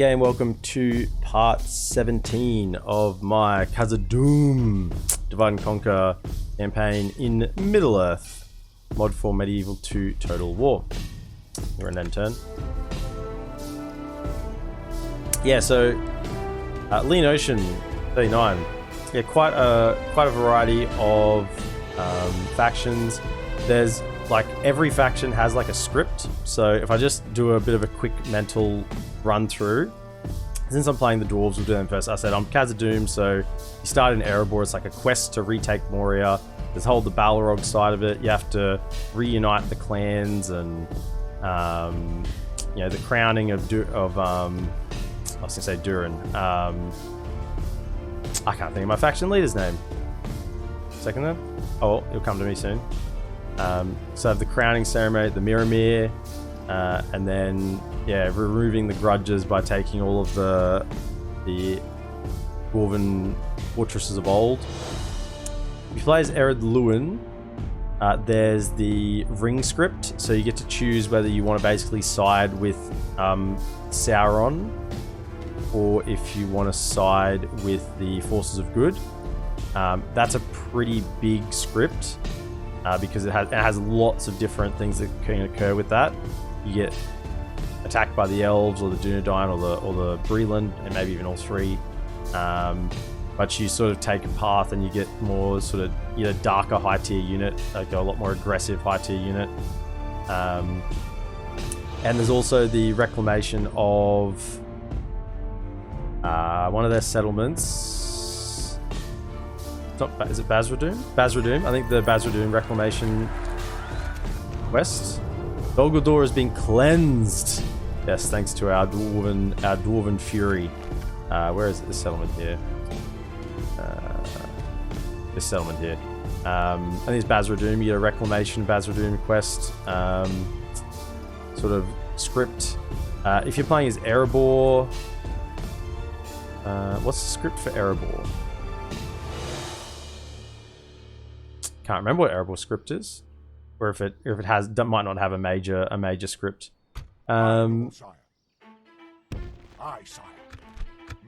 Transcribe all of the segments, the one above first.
Game, welcome to part 17 of my Khazad-dum Divide and Conquer campaign in Middle-earth, mod for Medieval 2 Total War. We're in end turn. Yeah, so Lean Ocean 39. Yeah, quite a variety of factions. There's like every faction has like a script. So if I just do a bit of a quick mental run through, since I'm playing the Dwarves, we'll do them first. I said I'm Khazad-dum, so you start in Erebor. It's like a quest to retake Moria. There's whole the Balrog side of it. You have to reunite the clans and you know, the crowning of I was gonna say Durin. I can't think of my faction leader's name. Second then? Oh, it'll come to me soon. So I have the crowning ceremony, the Miramir, and then yeah, removing the grudges by taking all of the dwarven fortresses of old. If you play as Ered Luin, there's the ring script, so you get to choose whether you want to basically side with Sauron or if you want to side with the forces of good. That's a pretty big script because it has lots of different things that can occur with that. You get attacked by the elves or the Dunedain or the Breland, and maybe even all three. But you sort of take a path and you get more sort of darker high tier unit, like a lot more aggressive high tier unit. And there's also the reclamation of one of their settlements. Is it Basradum? Basradum. I think the Basradum reclamation quest. Golgotha has been cleansed. Yes, thanks to our dwarven fury. Where is it? This settlement here. This settlement here. I think it's Basradum. You get a reclamation Basradum quest. Sort of script. If you're playing as Erebor, what's the script for Erebor? Can't remember what Erebor's script is, or if it has, might not have a major script. Aye, sire.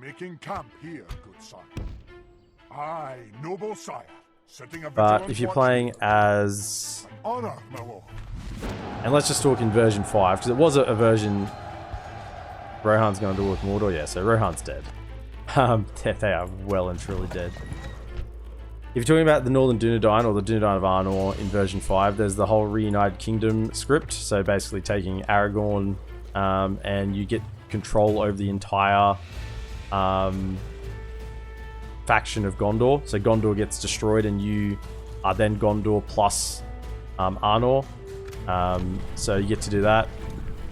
Making camp here, good sire. Aye, noble sire. Setting a But if you're playing as, honor, my lord. And let's just talk in version 5, because it was a version. Rohan's going to do with Mordor, yeah. So Rohan's dead. They are well and truly dead. If you're talking about the Northern Dunedain or the Dunedain of Arnor in version 5, there's the whole Reunited Kingdom script. So basically taking Aragorn and you get control over the entire faction of Gondor. So Gondor gets destroyed and you are then Gondor plus Arnor. So you get to do that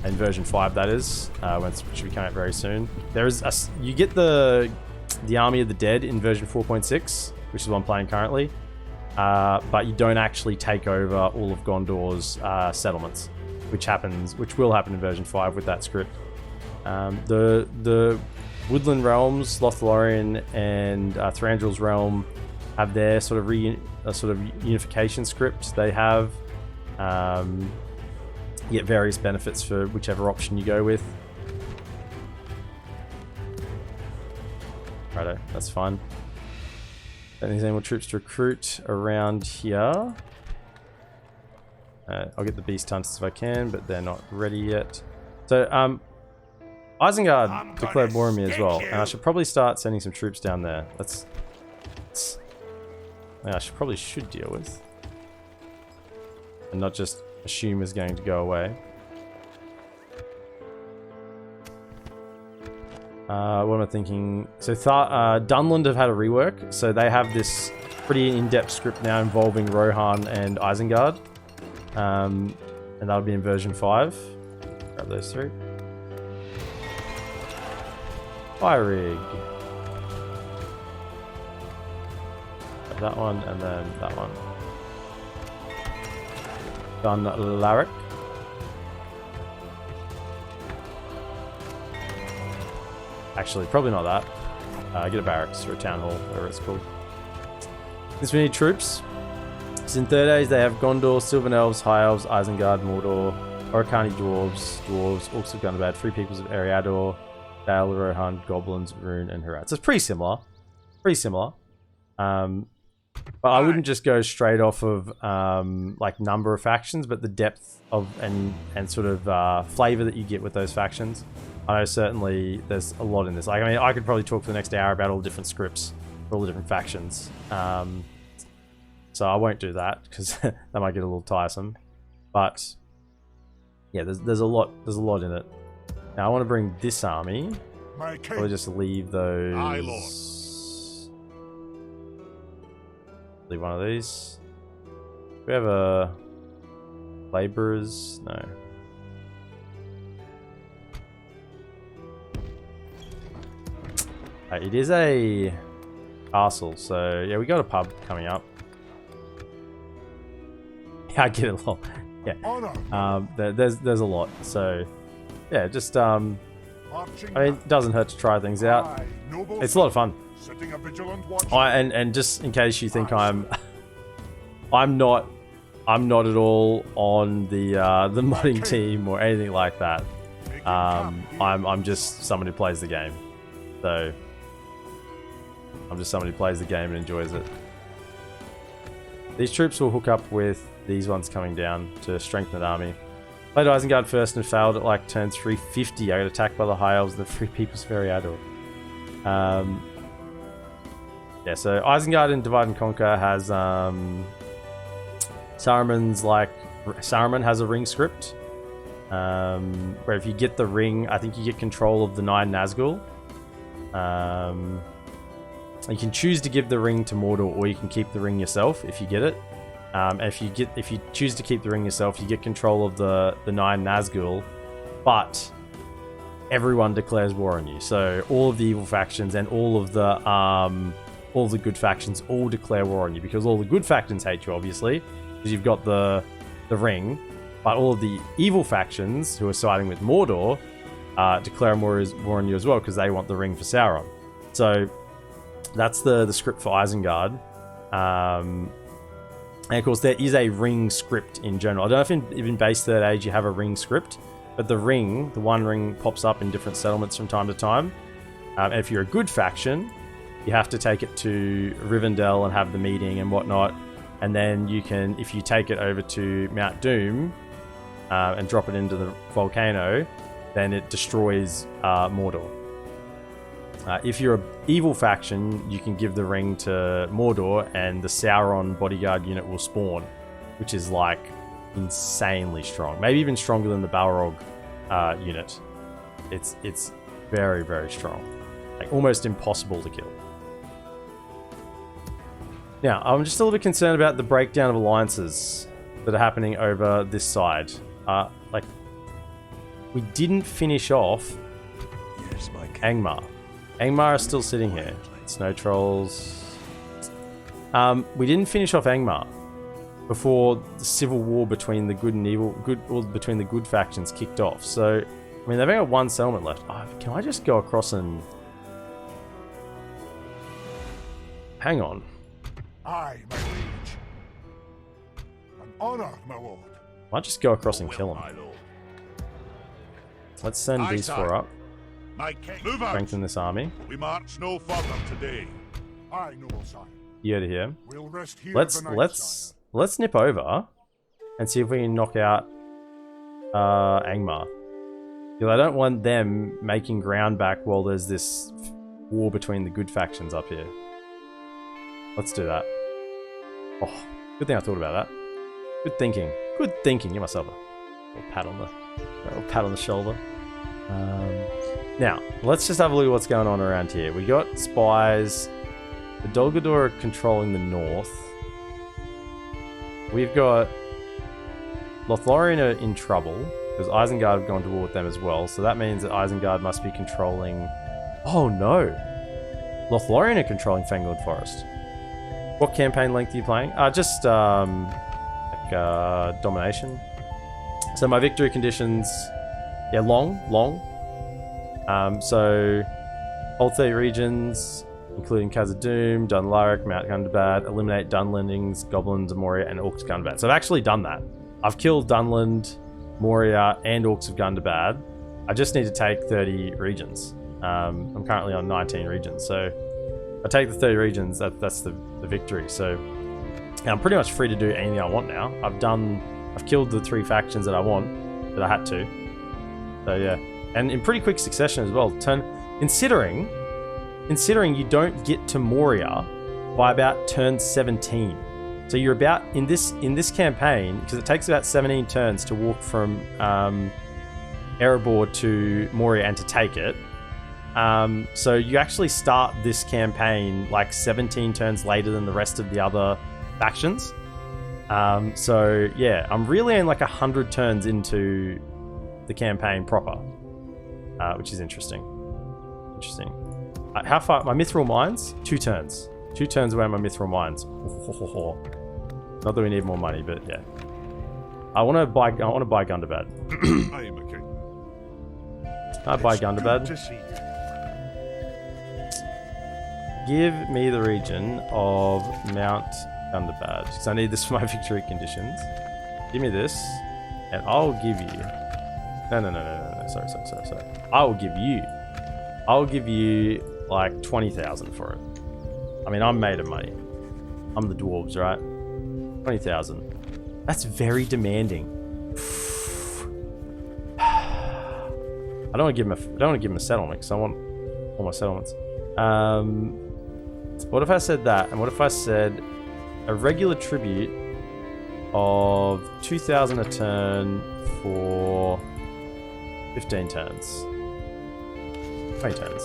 in version 5, that is, which should be coming out very soon. You get the Army of the Dead in version 4.6. which is what I'm playing currently, but you don't actually take over all of Gondor's settlements, which will happen in version 5 with that script. The Woodland Realms, Lothlorien and Thranduil's Realm have their sort of unification script. They have you get various benefits for whichever option you go with. Righto, that's fine. Don't think there's any more troops to recruit around here. I'll get the Beast Hunters if I can, but they're not ready yet. So, Isengard declared Boromir as well, and I should probably start sending some troops down there. I probably should deal with, and not just assume is going to go away. What am I thinking? So Dunland have had a rework, so they have this pretty in-depth script now involving Rohan and Isengard, and that'll be in version 5. Grab those three. Fire rig. Grab that one and then that one. Dun Larrick. Actually, probably not that. Get a barracks or a town hall, whatever it's called. Since we need troops. So in third age, they have Gondor, Sylvan Elves, High Elves, Isengard, Mordor, Oricani Dwarves, Orcs of Gundabad, Free Peoples of Eriador, Dale, Rohan, Goblins, Rune, and Herat. So it's pretty similar. Pretty similar. But I wouldn't just go straight off of like number of factions, but the depth of and sort of flavor that you get with those factions. I know certainly there's a lot in this. Like, I mean, I could probably talk for the next hour about all the different scripts for all the different factions. So I won't do that because that might get a little tiresome. But yeah, there's a lot in it. Now I want to bring this army. Probably just leave those. Leave one of these. Do we have a laborers? No. It is a castle, so yeah, we got a pub coming up. Yeah, I get it a lot. Yeah, there's a lot. So yeah, just I mean, it doesn't hurt to try things out. It's a lot of fun. And just in case you think I'm not at all on the modding team or anything like that. I'm just someone who plays the game. So I'm just someone who plays the game and enjoys it. These troops will hook up with these ones coming down to strengthen the army. Played Isengard first and failed at like turn 350. I got attacked by the High Elves, the Free People's Feriador. Yeah, so Isengard in Divide and Conquer has Saruman has a ring script. Where if you get the ring, I think you get control of the 9 Nazgul. You can choose to give the ring to Mordor, or you can keep the ring yourself if you get it. If you choose to keep the ring yourself, you get control of the 9 Nazgul, but everyone declares war on you. So all of the evil factions and all of the good factions all declare war on you, because all the good factions hate you, obviously, because you've got the ring. But all of the evil factions who are siding with Mordor declare war on you as well, because they want the ring for Sauron. So that's the script for Isengard. And of course, there is a ring script in general. I don't know if in base Third Age you have a ring script, but the one ring pops up in different settlements from time to time. And if you're a good faction, you have to take it to Rivendell and have the meeting and whatnot. And then you can, if you take it over to Mount Doom and drop it into the volcano, then it destroys Mordor. If you're an evil faction, you can give the ring to Mordor and the Sauron bodyguard unit will spawn, which is like insanely strong. Maybe even stronger than the Balrog unit. It's very, very strong. Like almost impossible to kill. Now, I'm just a little bit concerned about the breakdown of alliances that are happening over this side. Like, we didn't finish off Angmar. Angmar is still sitting here. Snow Trolls. We didn't finish off Angmar before the civil war between the good and evil, between the good factions kicked off. So, I mean, they've only got one settlement left. Can I just go across and... Hang on. Aye, my liege. An honor, my lord. I might just go across and kill them. Let's send these 4 up. Strengthen this army. We march no further today. Aye, noble sire. You out of here. We'll rest here let's nip over and see if we can knock out Angmar. Because I don't want them making ground back while there's this war between the good factions up here. Let's do that. Oh, good thing I thought about that. Good thinking. Good thinking. Give myself a little pat on the shoulder. Now, let's just have a look at what's going on around here. We got spies. The Dol Guldur are controlling the north. We've got Lothlorien are in trouble, because Isengard have gone to war with them as well. So that means that Isengard must be controlling... Oh no! Lothlorien are controlling Fangorn Forest. What campaign length are you playing? Just domination. So my victory conditions... Yeah, long. So, all 30 regions, including Khazad-dum, Dunlarik, Mount Gundabad, eliminate Dunlendings, Goblins of Moria, and Orcs of Gundabad. So I've actually done that. I've killed Dunland, Moria, and Orcs of Gundabad. I just need to take 30 regions. I'm currently on 19 regions, so if I take the 30 regions, that's the victory. So I'm pretty much free to do anything I want now. I've killed the 3 factions that I want, that I had to. So yeah, and in pretty quick succession as well. Considering you don't get to Moria by about turn 17. So you're about in this campaign, because it takes about 17 turns to walk from Erebor to Moria and to take it. So you actually start this campaign like 17 turns later than the rest of the other factions. So yeah, I'm really only like 100 turns into the campaign proper, which is interesting. How far? My Mithril Mines? 2 turns. 2 turns away. My Mithril Mines. Not that we need more money, but yeah. I want to buy Gundabad. I am a king. I buy Gundabad. Give me the region of Mount Gundabad, because I need this for my victory conditions. Give me this, and I'll give you. No. Sorry. I'll give you like 20,000 for it. I mean, I'm made of money. I'm the dwarves, right? 20,000. That's very demanding. I don't want to give him a settlement, because I want all my settlements. What if I said that? And what if I said a regular tribute of 2,000 a turn for 15 turns? 20 turns.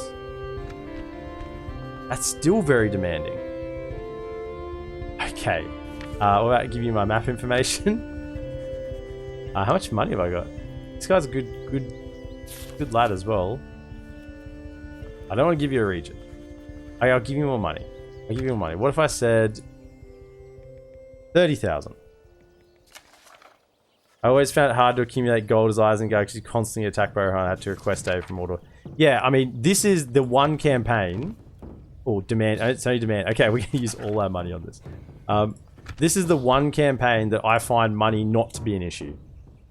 That's still very demanding. Okay. What about give you my map information? How much money have I got? This guy's a good lad as well. I don't want to give you a region. Okay, I'll give you more money. What if I said 30,000? I always found it hard to accumulate gold as Isengard because you constantly attacked by Rohan. I had to request aid from Mordor. Yeah, I mean, this is the one campaign. Oh, demand. It's only demand. Okay, we're going to use all our money on this. This is the one campaign that I find money not to be an issue.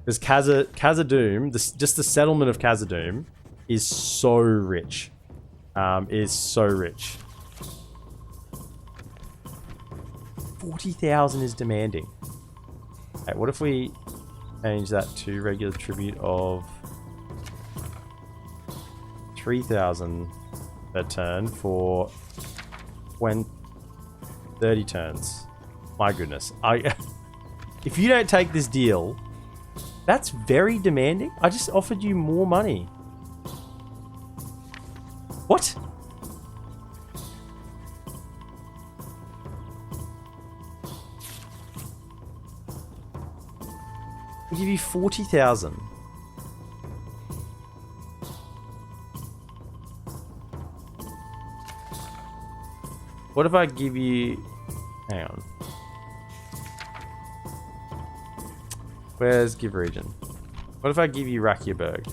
Because Khazad-dum, just the settlement of Khazad-dum is so rich. 40,000 is demanding. Okay, what if we change that to regular tribute of 3,000 per turn for 30 turns? My goodness. If you don't take this deal, that's very demanding. I just offered you more money. What? I'll give you 40,000. What if I give you... Hang on. Where's give region? What if I give you Rakyaberg?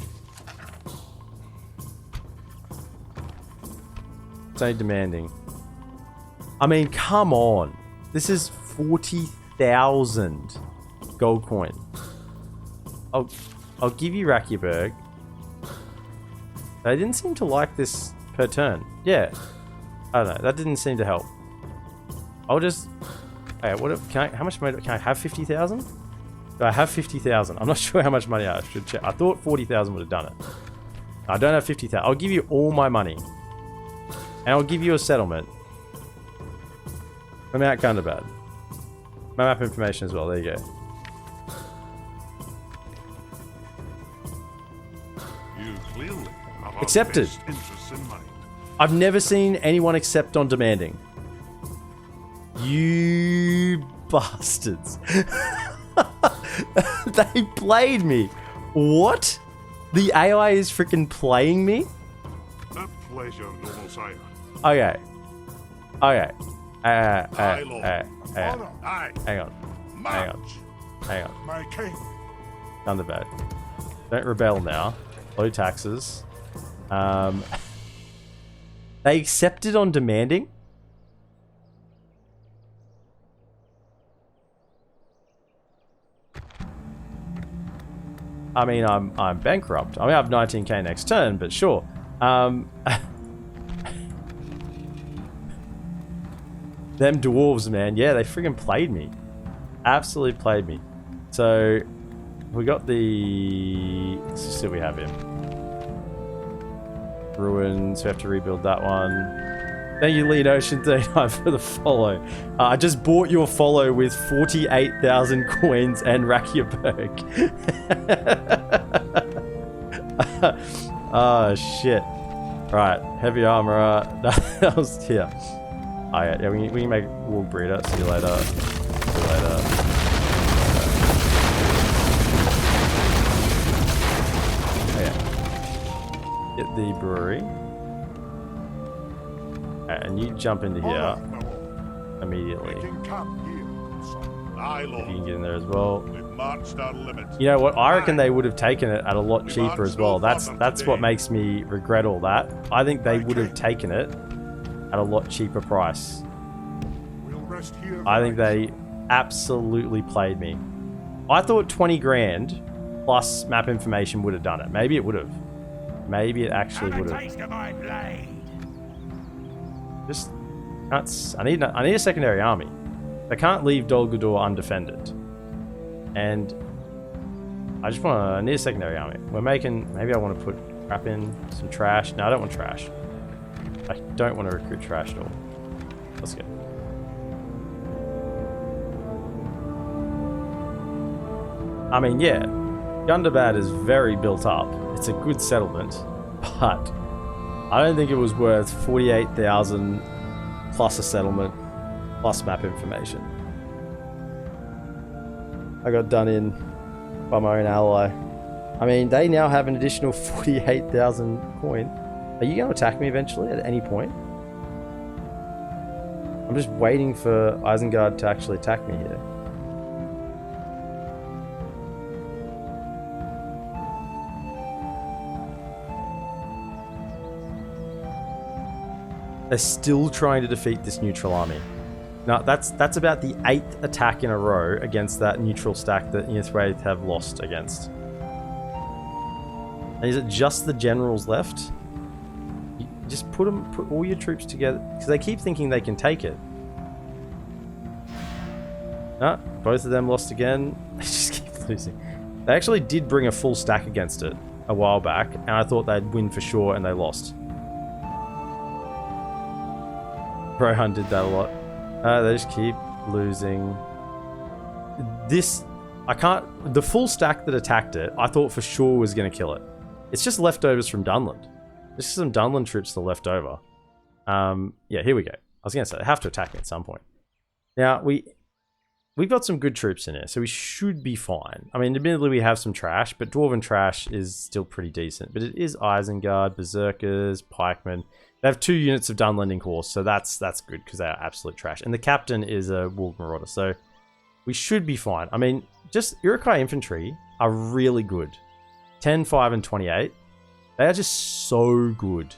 It's only demanding. I mean, come on. This is 40,000 gold coin. I'll give you Rakyaberg. They didn't seem to like this per turn. Yeah. I don't know. That didn't seem to help. I'll just... Okay, what if... how much money... Can I have 50,000? Do I have 50,000? I'm not sure how much money I should check. I thought 40,000 would have done it. I don't have 50,000. I'll give you all my money. And I'll give you a settlement. I'm out Gundabad. My map information as well. There you go. You clearly have Accepted. interests in mind. I've never seen anyone accept on demanding. You bastards. They played me. What? The AI is freaking playing me? A pleasure, noble sire. Okay. Aye, Lord. Hang Honor, aye. on. Hang on. My king. Gundabad. Don't rebel now. Low taxes. They accepted on demanding? I mean, I'm bankrupt. I mean, I have 19k next turn, but sure. Them dwarves, man. Yeah, they friggin' played me. Absolutely played me. So, we got the... Let's just see what we have here. Ruins. We have to rebuild that one. Thank you, Lead Ocean 39 for the follow. I just bought your follow with 48,000 coins and Rakyaberg. Oh, shit. Right, heavy armorer. That was here. Oh, yeah, we can make Wolf Breeder. See you later. See you later. Oh, yeah. Get the brewery. And you jump into here immediately. If you can get in there as well. You know what? I reckon they would have taken it at a lot cheaper as well. That's what makes me regret all that. I think they would have taken it at a lot cheaper price. I think they absolutely played me. I thought 20 grand plus map information would have done it. Maybe it would have. Maybe it actually would have. Just nuts. I need a secondary army. They can't leave Dol Guldur undefended. And I need a secondary army. We're making... Maybe I want to put crap in. Some trash. No, I don't want trash. I don't want to recruit trash at all. Let's go. I mean, yeah. Gundabad is very built up. It's a good settlement. But I don't think it was worth 48,000 plus a settlement plus map information. I got done in by my own ally. I mean, they now have an additional 48,000 coin. Are you going to attack me eventually at any point? I'm just waiting for Isengard to actually attack me here. They're still trying to defeat this neutral army. Now, that's about the 8th attack in a row against that neutral stack that Ythraith have lost against. And is it just the generals left? You just put all your troops together, because they keep thinking they can take it. No, both of them lost again. They just keep losing. They actually did bring a full stack against it a while back, and I thought they'd win for sure, and they lost. Rohan did that a lot. They just keep losing. This, I can't... The full stack that attacked it, I thought for sure was going to kill it. It's just leftovers from Dunland. There's some Dunland troops that are left over. Yeah, here we go. I was going to say, they have to attack me at some point. Now, we've got some good troops in here, so we should be fine. I mean, admittedly, we have some trash, but Dwarven trash is still pretty decent. But it is Isengard, Berserkers, Pikemen. They have 2 units of Dunland in course, so that's good, because they are absolute trash. And the captain is a Wolf Marauder, so we should be fine. I mean, just Iroquois infantry are really good. 10, 5, and 28. They are just so good.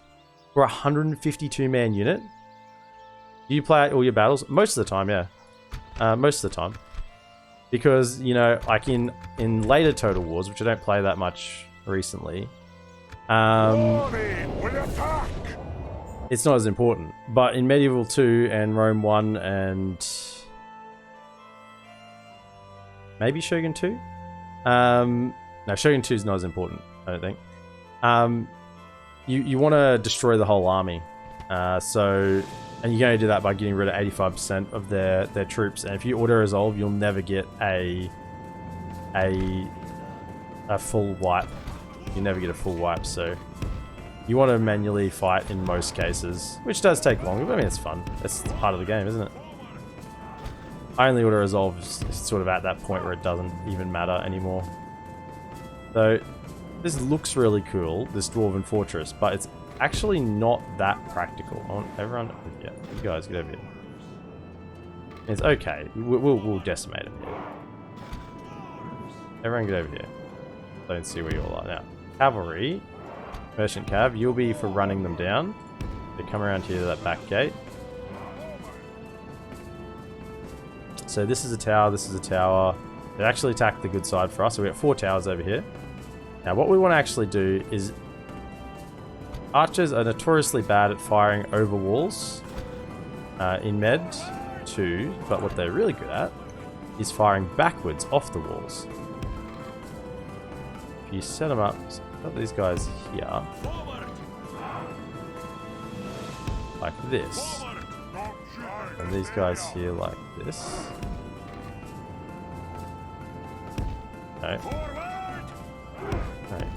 For a 152-man unit. Do you play out all your battles? Most of the time, yeah. Most of the time. Because, you know, like in later Total Wars, which I don't play that much recently, it's not as important. But in Medieval 2 and Rome 1 and maybe Shogun 2? No, Shogun 2 is not as important, I don't think. You want to destroy the whole army. And you're going to do that by getting rid of 85% of their troops. And if you auto-resolve, you'll never get a full wipe. You never get a full wipe, so you want to manually fight in most cases, which does take longer, but I mean, it's fun. That's part of the game, isn't it? I only auto-resolve is sort of at that point where it doesn't even matter anymore. So, this looks really cool, this Dwarven Fortress, but it's actually not that practical. I want everyone... Yeah, you guys, get over here. It's okay. We'll decimate it here. Everyone get over here. Don't see where you all are now. Cavalry. Merchant Cav, you'll be for running them down. They come around here to that back gate. So this is a tower, this is a tower. They actually attacked the good side for us, so we got 4 towers over here. Now what we want to actually do is... archers are notoriously bad at firing over walls in Med 2, but what they're really good at is firing backwards off the walls. If you set them up, so got these guys here, like this, and these guys here like this. Okay. Okay.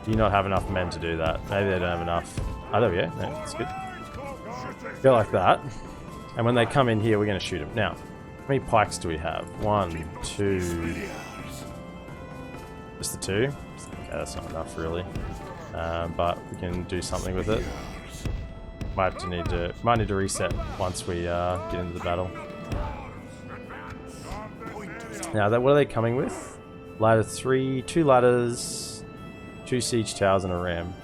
Do you not have enough men to do that? Maybe they don't have enough. Oh, there we go. No, that's good. Go like that. And when they come in here, we're going to shoot them. Now, how many pikes do we have? 1, 2. Just the 2? Okay, that's not enough, really. But we can do something with it. Might need to reset once we get into the battle. Now, what are they coming with? Ladder 3, 2 ladders, 2 siege towers, and a ram.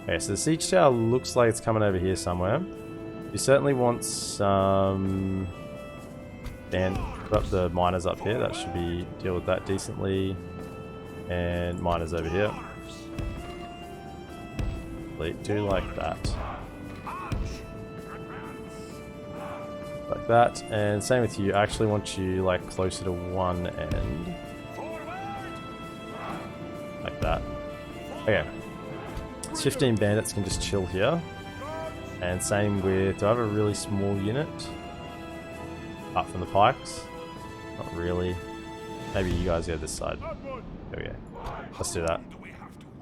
Okay, so the siege tower looks like it's coming over here somewhere. You certainly want some... And put up the miners up here. That should be deal with that decently. And miners over here. Do like that. Like that. And same with you. I actually want you like closer to one end. Like that. Okay. 15 bandits can just chill here. And same with... Do I have a really small unit? Apart from the pikes? Not really. Maybe you guys go this side. There we go. Let's do that.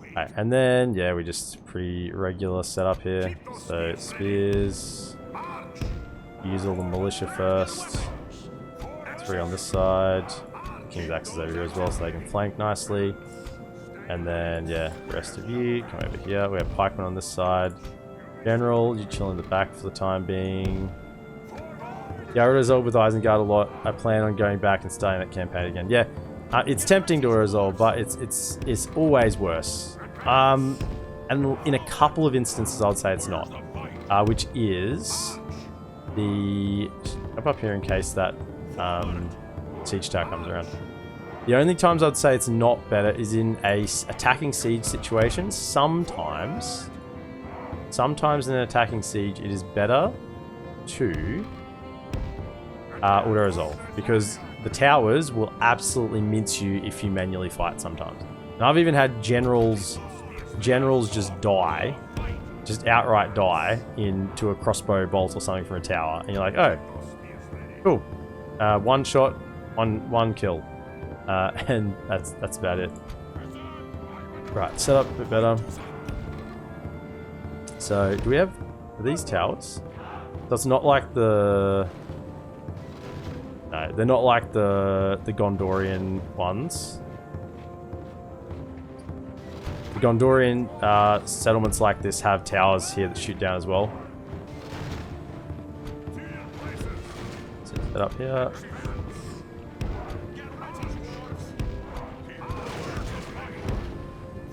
Alright, and then, yeah, we just pretty regular setup here. So, spears. Use all the militia first. 3 on this side. King's axes over here as well so they can flank nicely. And then, yeah, the rest of you come over here. We have pikemen on this side. General, you chill in the back for the time being. Yeah, I resolved with Isengard a lot. I plan on going back and starting that campaign again. Yeah, it's tempting to resolve, but it's always worse. And in a couple of instances, I'd say it's not. Which is the... Up here in case that siege tower comes around. The only times I'd say it's not better is in a attacking siege situation. Sometimes in an attacking siege, it is better to auto-resolve, because the towers will absolutely mince you if you manually fight sometimes. And I've even had generals just die, just outright die into a crossbow bolt or something from a tower, and you're like, oh, cool, one shot, one kill, and that's about it. Right, set up a bit better. So, do we have these towers? That's not like the... No, they're not like the Gondorian ones. The Gondorian settlements like this have towers here that shoot down as well. Set that up here.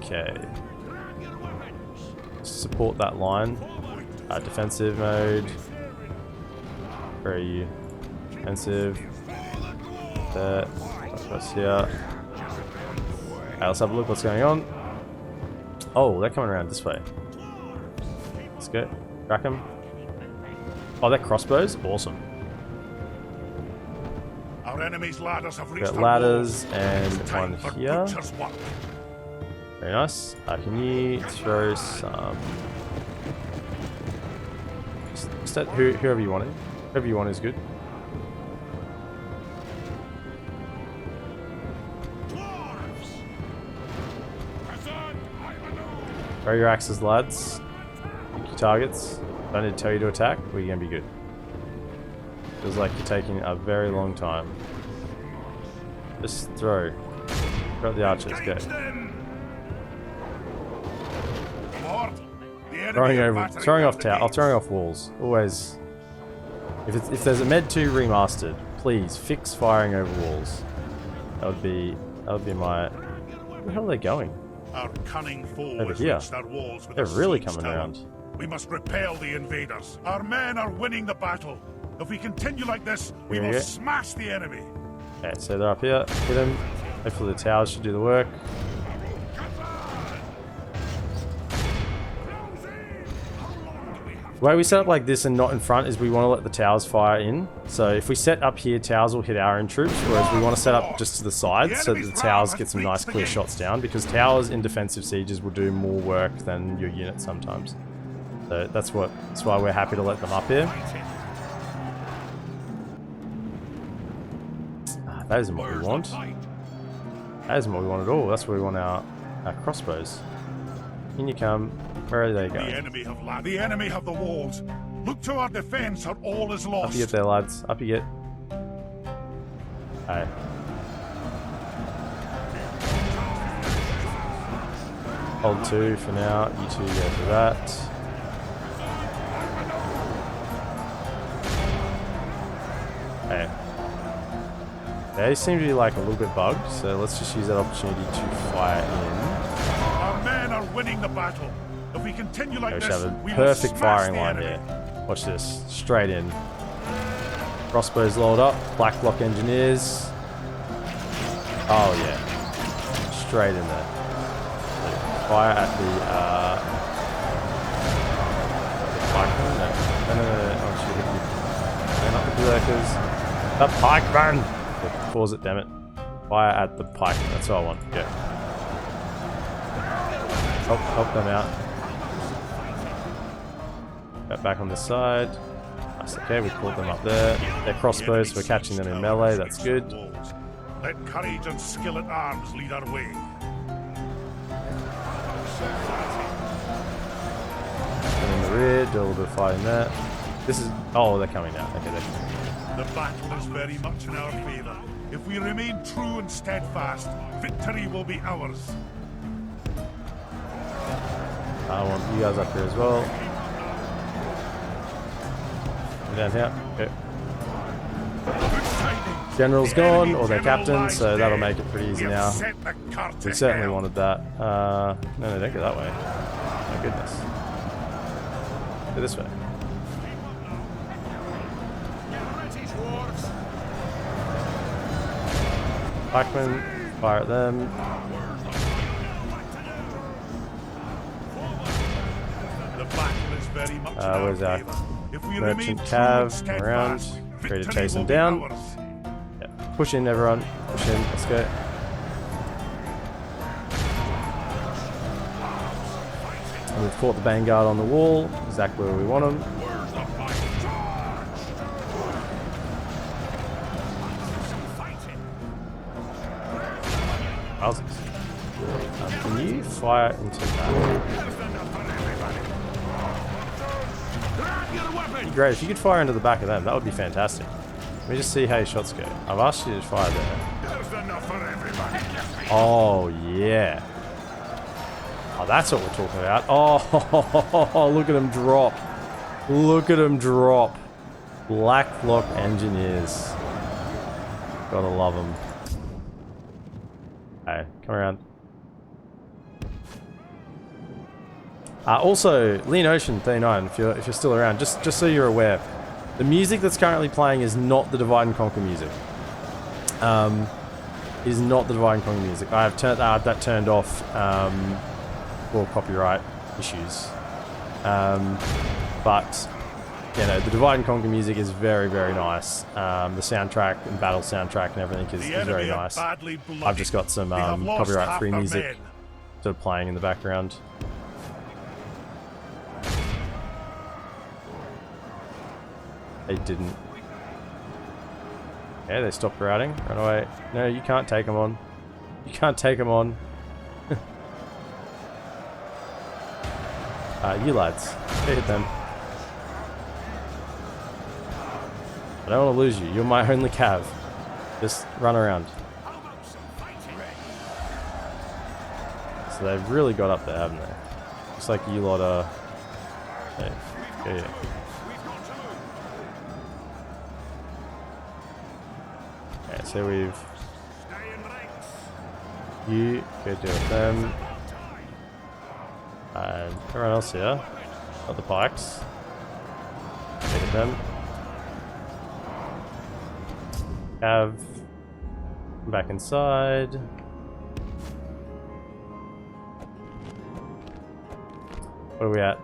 Okay. Support that line. Defensive mode. Where are you? Defensive. There. That's here. Okay, let's have a look what's going on. Oh, they're coming around this way. Let's go. Crack them. Oh, they're crossbows? Awesome. Our enemy's ladders have reached got ladders and one here. Very nice. Can you throw some... Just whoever you want it. Whoever you want is good. Throw your axes, lads. Pick your targets. Don't need to tell you to attack, or you're going to be good. Feels like you're taking a very long time. Just throw. Throw at the archers, go. Throwing off walls. Always. If there's a Med 2 remastered, please fix firing over walls. That would be my... Where the hell are they going? Our cunning foe over here. They're really coming around. We must repel the invaders. Our men are winning the battle. If we continue like this, we will smash the enemy. Okay, so they're up here. Hit them. Hopefully the towers should do the work. The way we set up like this and not in front is we want to let the towers fire in. So if we set up here, towers will hit our own troops, whereas we want to set up just to the sides so that the towers get some nice clear shots down, because towers in defensive sieges will do more work than your unit sometimes. So that's why we're happy to let them up here. That isn't what we want. That isn't what we want at all. That's where we want our crossbows. In you come. Where are they going? The enemy have the walls. Look to our defense, or all is lost. Up you get there, lads. Up you get. Hey. Hold 2 for now. You 2 go for that. Hey. They seem to be like a little bit bugged, so let's just use that opportunity to fire in. Our men are winning the battle. If we continue like this, this, we have a perfect firing line here. Watch this. Straight in. Crossbows load up. Black block engineers. Oh yeah. Straight in there. Fire at the pikemen. No. Oh, shoot. They're not the berserkers. The pikemen! Pause it, damn it. Fire at the pikemen. That's what I want. Go. Help them out. Back on this side. That's okay, we caught them up there. They're crossbows, we're catching them in melee, that's good. Let courage and skill at arms lead our way. And in the rear, do a little bit of fighting there. This is... Oh, they're coming now. Okay, they're coming. The battle is very much in our favour. If we remain true and steadfast, victory will be ours. I want you guys up here as well. Down here. Okay. General's gone, or their captain, so that'll make it pretty easy now. We certainly wanted that. No, don't go that way. My goodness. Go this way. Pikemen, fire at them. Where's our merchant cav? Come around. Ready to chase them down. Yep. Push in, everyone. Push in. Let's go. And we've caught the vanguard on the wall. Exactly where we want them. Can you fire into that? Great, if you could fire into the back of them, that would be fantastic. Let me just see how your shots go. I've asked you to fire there. Oh, yeah. Oh, that's what we're talking about. Oh, look at him drop. Look at him drop. Black block engineers. Gotta love them. Hey, come around. Also, Lean Ocean 39, if you're still around, just so you're aware, the music that's currently playing is not the Divide and Conquer music. Is not the Divide and Conquer music. I have turned that turned off for copyright issues. But you know, the Divide and Conquer music is very, very nice. The soundtrack and battle soundtrack and everything is very nice. I've just got some copyright-free music sort of playing in the background. They didn't. Yeah, they stopped routing. Run away. No, you can't take them on. You can't take them on. You lads. Hit them. I don't want to lose you. You're my only cav. Just run around. So they've really got up there, haven't they? Looks like you lot are... Hey, go here. Okay, so we've... You go deal with them. And everyone else here. Got the pikes. Look at them. Have back inside. What are we at?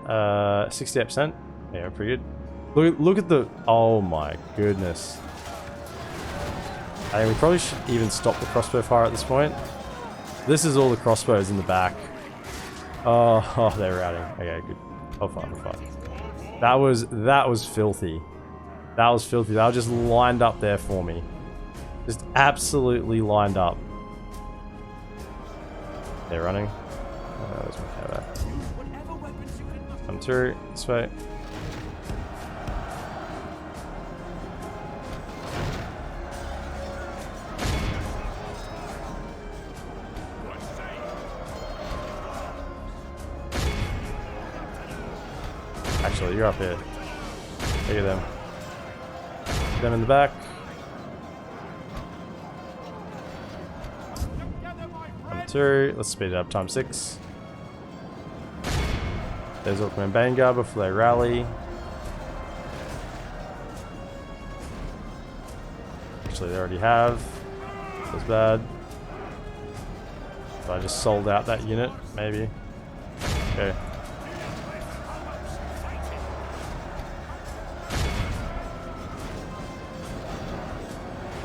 68%. Yeah, pretty good. Look at the... Oh my goodness. I think we probably should even stop the crossbow fire at this point. This is all the crossbows in the back. Oh, they're routing. Okay, good. Oh, fine, fine. That was filthy. That was filthy. They were just lined up there for me. Just absolutely lined up. They're running. Where's my cover? Come through. This way. Actually, you're up here. Look at them. Them in the back. Come through. Let's speed it up. Time 6. There's Orkman Vanguard before they rally. Actually, they already have. That's bad. So I just sold out that unit, maybe. Okay.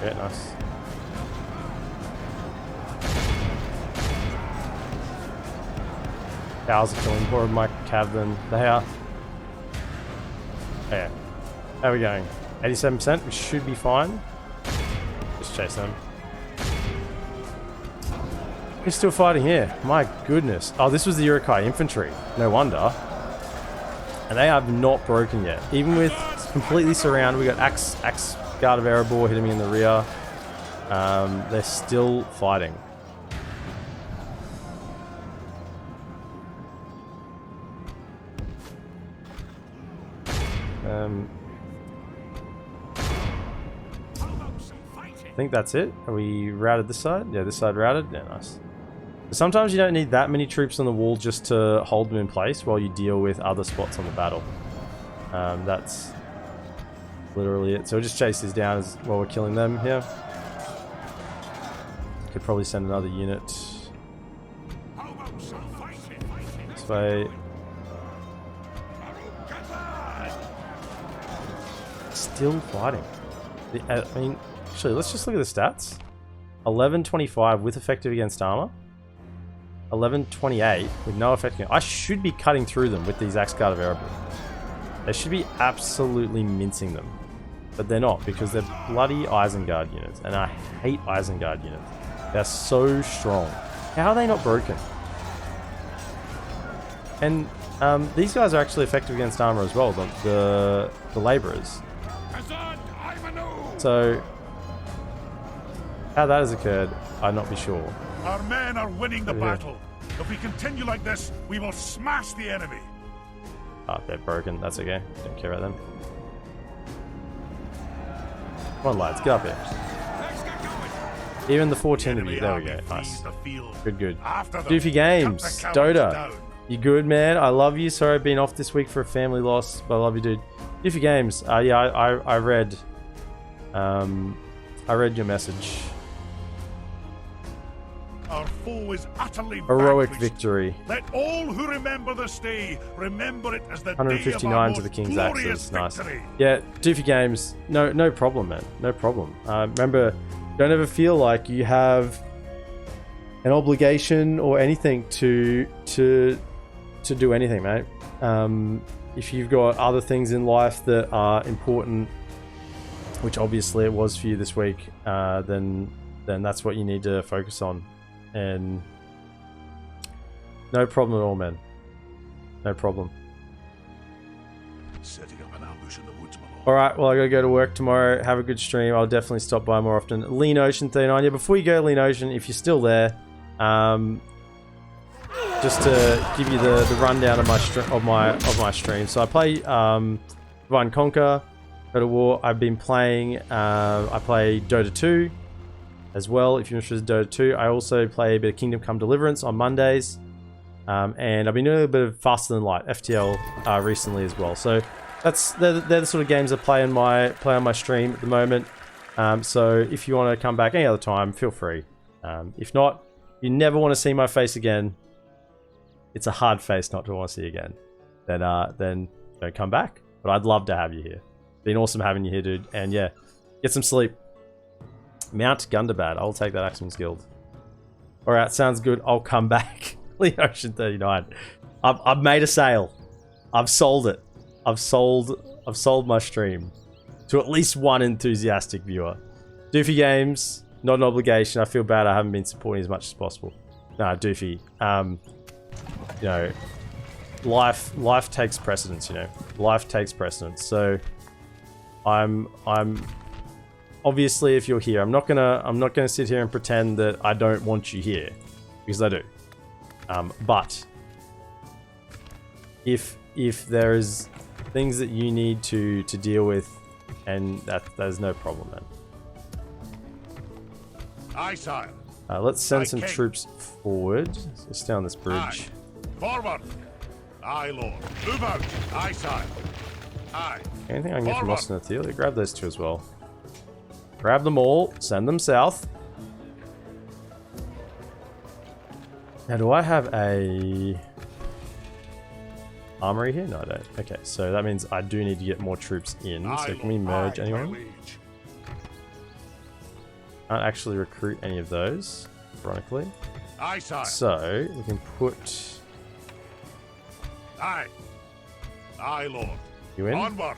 Yeah, nice. Cows are killing more of my cav than they are. Okay. How are we going? 87%? We should be fine. Just chase them. We're still fighting here. My goodness. Oh, this was the Urukai infantry. No wonder. And they have not broken yet. Even with completely surrounded, we got Axe Guard of Erebor hitting me in the rear. They're still fighting. I think that's it. Are we routed this side? Yeah, this side routed. Yeah, nice. Sometimes you don't need that many troops on the wall just to hold them in place while you deal with other spots on the battle. That's literally it. So we'll just chase these down while we're killing them here. Could probably send another unit this way. Still fighting. I mean, actually, let's just look at the stats. 1125 with effective against armor. 1128 with no effect. I should be cutting through them with these Axe Guard of Erebor. They should be absolutely mincing them. But they're not, because they're bloody Isengard units. And I hate Isengard units. They're so strong. How are they not broken? And these guys are actually effective against armor as well, the laborers. So, how that has occurred, I'd not be sure. Our men are winning the battle. If we continue like this, we will smash the enemy. Ah, they're broken. That's okay. Don't care about them. Come on, lads. Get up here. Even the 14 of you. There we go. Nice. Good, good. Doofy Games. Dota. You good, man? I love you. Sorry I've been off this week for a family loss, but I love you, dude. Doofy Games. Yeah, I read... I read your message. Our foe is utterly heroic vanquished. Victory. Let all who remember this day remember it as the 159 day to the of King's our Axes. Nice. victory. Yeah, Doofy Games. No problem, man. No problem. Remember, don't ever feel like you have an obligation or anything to do anything, mate. If you've got other things in life that are important, which obviously it was for you this week, then that's what you need to focus on. And no problem at all, man. No problem. Setting up an ambush in the woods, my lord. Alright, well I gotta go to work tomorrow. Have a good stream. I'll definitely stop by more often. Lean Ocean 39. Yeah, before you go, Lean Ocean, if you're still there, just to give you the rundown of my stream. So I play Divine Conquer, Go to War. I've been playing I play Dota 2 as well, if you're interested in Dota 2. I also play a bit of Kingdom Come Deliverance on Mondays. And I've been doing a bit of Faster Than Light, FTL, recently as well. So they're the sort of games I play on my stream at the moment. So if you want to come back any other time, feel free. If not, you never want to see my face again. It's a hard face not to want to see again. Then don't come back. But I'd love to have you here. Been awesome having you here, dude. And yeah, get some sleep. Mount Gundabad. I'll take that Axeman's Guild. Alright, sounds good. I'll come back. Ocean 39. I've made a sale. I've sold it. I've sold my stream to at least one enthusiastic viewer. Doofy Games, not an obligation. I feel bad I haven't been supporting as much as possible. Nah, Doofy. You know, life takes precedence, you know. Life takes precedence. So I'm obviously, if you're here, I'm not gonna sit here and pretend that I don't want you here, because I do. But if there is things that you need to deal with, and there's no problem, man. Aye, sire. Let's send some troops forward. Let's stay on this bridge. Aye. Forward. Aye, lord. Move out. Aye, sire. Aye. Anything I can get from Austin Athelia? Grab those two as well. Grab them all. Send them south. Now, do I have a armory here? No, I don't. Okay, so that means I do need to get more troops in. Aye, so can we merge anyone? liege. Can't actually recruit any of those, ironically. Aye, sire. So we can put Aye. Aye, lord. you in. Onward.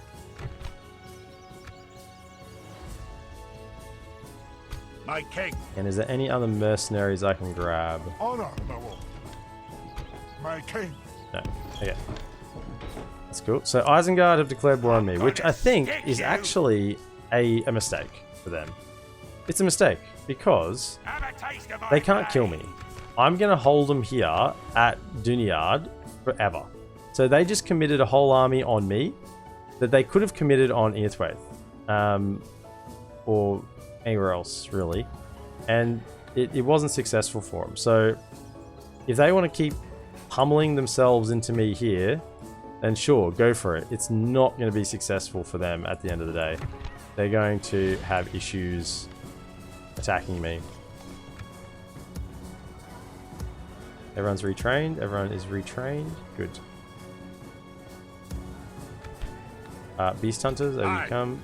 My king. And is there any other mercenaries I can grab? Honor, my lord. My king. No. Okay. That's cool. So Isengard have declared war on me, which I think is actually a mistake for them. It's a mistake because they can't kill me. I'm going to hold them here at Dunyard forever. So they just committed a whole army on me that they could have committed on Earthwaith. Or anywhere else, really. And it wasn't successful for them. So if they want to keep pummeling themselves into me here, then sure, go for it. It's not going to be successful for them at the end of the day. They're going to have issues attacking me. Everyone's retrained. Everyone is retrained. Good. Beast Hunters, there you come.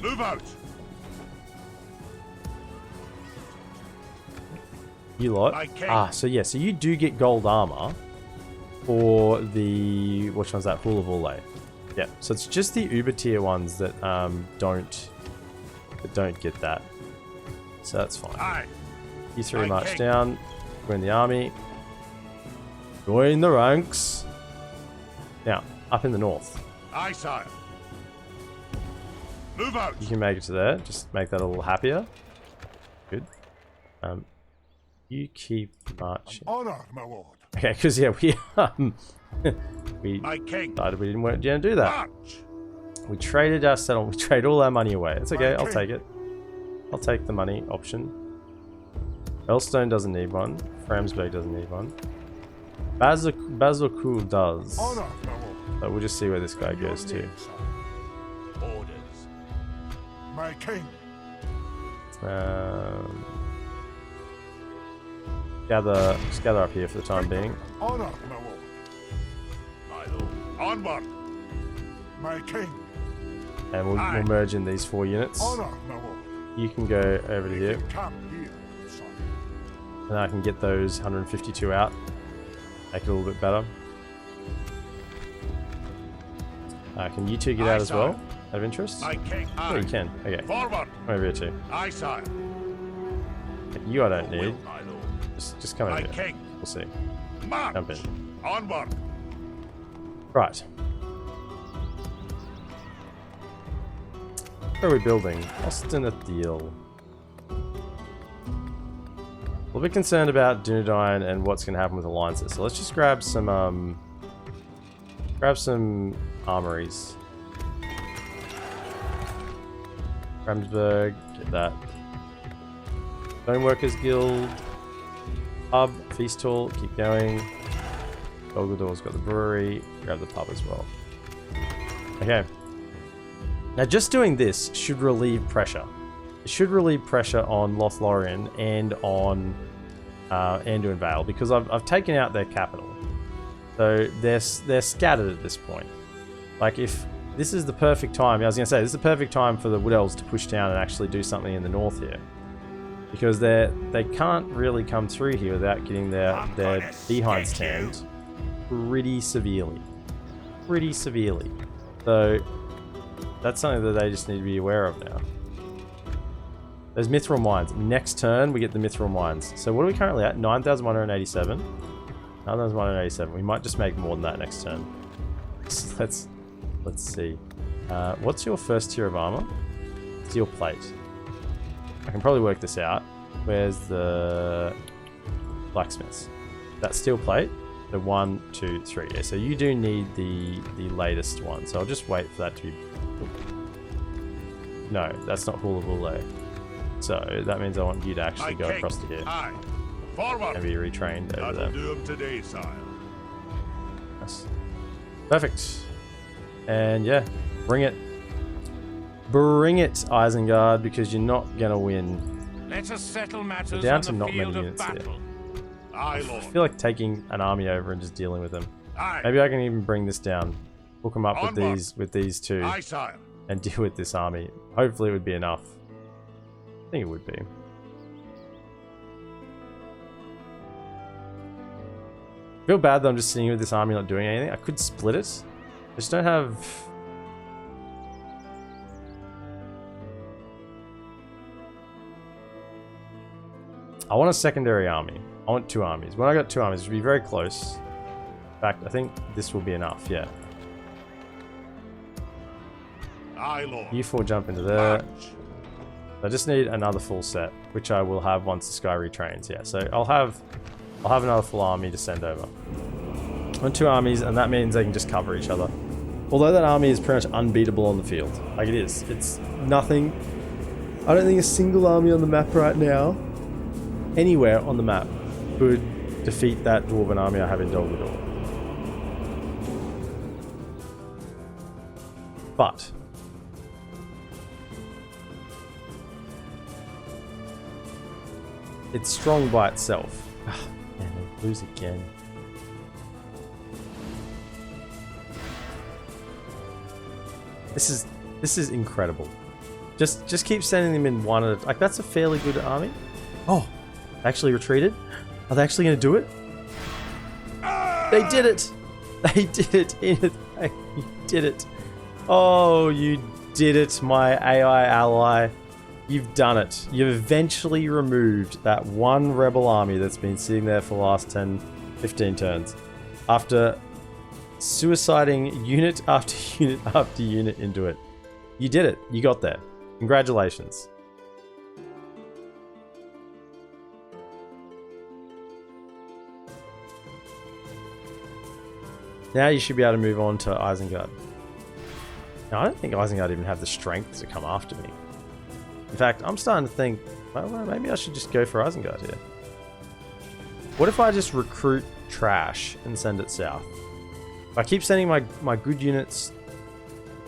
Move out. You lot. So yeah, so you do get gold armor for the, which one's that? Hula Vule. Yeah, so it's just the Uber tier ones that don't get that. So that's fine. Aye. You three march down, join the army, join the ranks. Now, up in the north. Aye, sire. Move out. You can make it to there. Just make that a little happier. Good. You keep marching. Honor, my lord. Okay, because yeah, we My king. decided we didn't want to do that. March. We traded our settlement. We traded all our money away. It's okay. I'll take it. I'll take the money option. Elstone doesn't need one. Framsberg doesn't need one. Bazokul does. Honor, my lord. So we'll just see where this guy goes to. Orders. My king. Just gather up here for the time being. Honor, my lord. My lord. Onward. My king. And we'll merge in these 4 units. Honor, my lord. You can go over to here. Camp here, son. And I can get those 152 out. Make it a little bit better. Can you two get out as well? Out of interest? My king. Oh, you can. Okay. Forward. Come over here too. Aye, sire. You I don't need. My lord. Just come over My here. king. We'll see. March. Jump in. Onward. Right. Where are we building? Austin a deal. A little bit concerned about Dunedain and what's going to happen with alliances. So let's just grab some armories. Ramsberg, get that. Stoneworkers Guild. Pub, Feast Hall, keep going. Golgador's got the brewery. Grab the pub as well. Okay. Now just doing this should relieve pressure. It should relieve pressure on Lothlorien and on Anduin Vale because I've taken out their capital. So they're scattered at this point. Like if this is the perfect time. I was going to say, this is the perfect time for the Wood Elves to push down and actually do something in the north here. Because they can't really come through here without getting their behinds tanned pretty severely. Pretty severely. So, that's something that they just need to be aware of now. There's Mithril Mines. Next turn, we get the Mithril Mines. So what are we currently at? 9,187. 9,187. We might just make more than that next turn. Let's see. What's your first tier of armor? Steel plate. I can probably work this out. Where's the blacksmiths? That steel plate. The 1, 2, 3. Yeah, so you do need the latest one. So I'll just wait for that to be. No, that's not Hula Hula. So that means I want you to actually go across to here and be retrained over there. Do 'em today, sire. Yes. Perfect. And yeah, bring it. Bring it, Isengard, because you're not gonna win. Let us settle matters Down on to the not many field of units here. battle. Aye, I Lord. feel like taking an army over and just dealing with them. Aye. Maybe I can even bring this down, hook them up Onward. with these two, Aye, sire. and deal with this army. Hopefully, it would be enough. I think it would be. I feel bad that I'm just sitting here with this army not doing anything. I could split it. I just don't have. I want a secondary army. I want 2 armies. When I got 2 armies, it would be very close. In fact, I think this will be enough, yeah. Aye, Lord. You 4 jump into there. March. I just need another full set, which I will have once this guy retrains. Yeah, so I'll have another full army to send over. I want 2 armies, and that means they can just cover each other. Although that army is pretty much unbeatable on the field. Like it is. It's nothing. I don't think a single army on the map right now, anywhere on the map, could defeat that Dwarven army I have in Dolgador. But it's strong by itself. Man, they lose again. This is incredible. Just keep sending them in one at a, like that's a fairly good army. Oh, they actually retreated. Are they actually going to do it? They did it. They did it. You did it. Oh, you did it, my AI ally. You've done it. You've eventually removed that one rebel army that's been sitting there for the last 10, 15 turns. After suiciding unit after unit after unit into it. You did it. You got there. Congratulations. Now you should be able to move on to Isengard. Now, I don't think Isengard even have the strength to come after me. In fact, I'm starting to think, well, maybe I should just go for Isengard here. What if I just recruit trash and send it south? If I keep sending my good units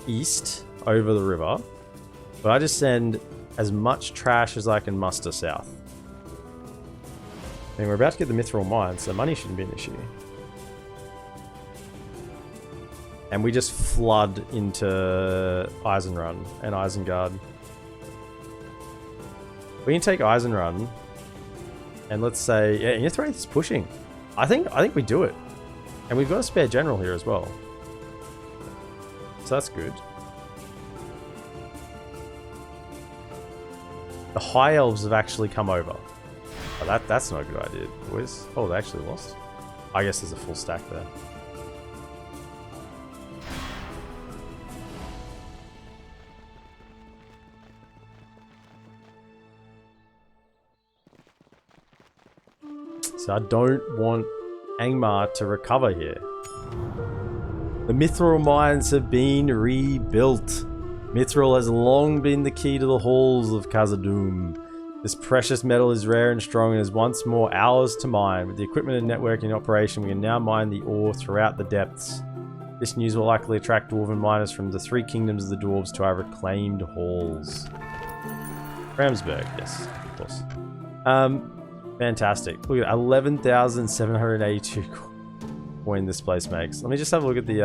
east over the river, but I just send as much trash as I can muster south. I mean, we're about to get the Mithril Mines, so money shouldn't be an issue. And we just flood into Eisenrun and Isengard. We can take Eisenrun, and let's say, yeah, Inithwraith is pushing. I think we do it, and we've got a spare general here as well, so that's good. The High Elves have actually come over. Oh, that's not a good idea, boys. Oh, they actually lost. I guess there's a full stack there. So I don't want Angmar to recover here. The Mithril Mines have been rebuilt. Mithril has long been the key to the halls of Khazad-dum. This precious metal is rare and strong and is once more ours to mine. With the equipment and network in operation, we can now mine the ore throughout the depths. This news will likely attract dwarven miners from the 3 kingdoms of the dwarves to our reclaimed halls. Ramsberg, yes, of course. Fantastic. Look at 11,782 coin this place makes. Let me just have a look at the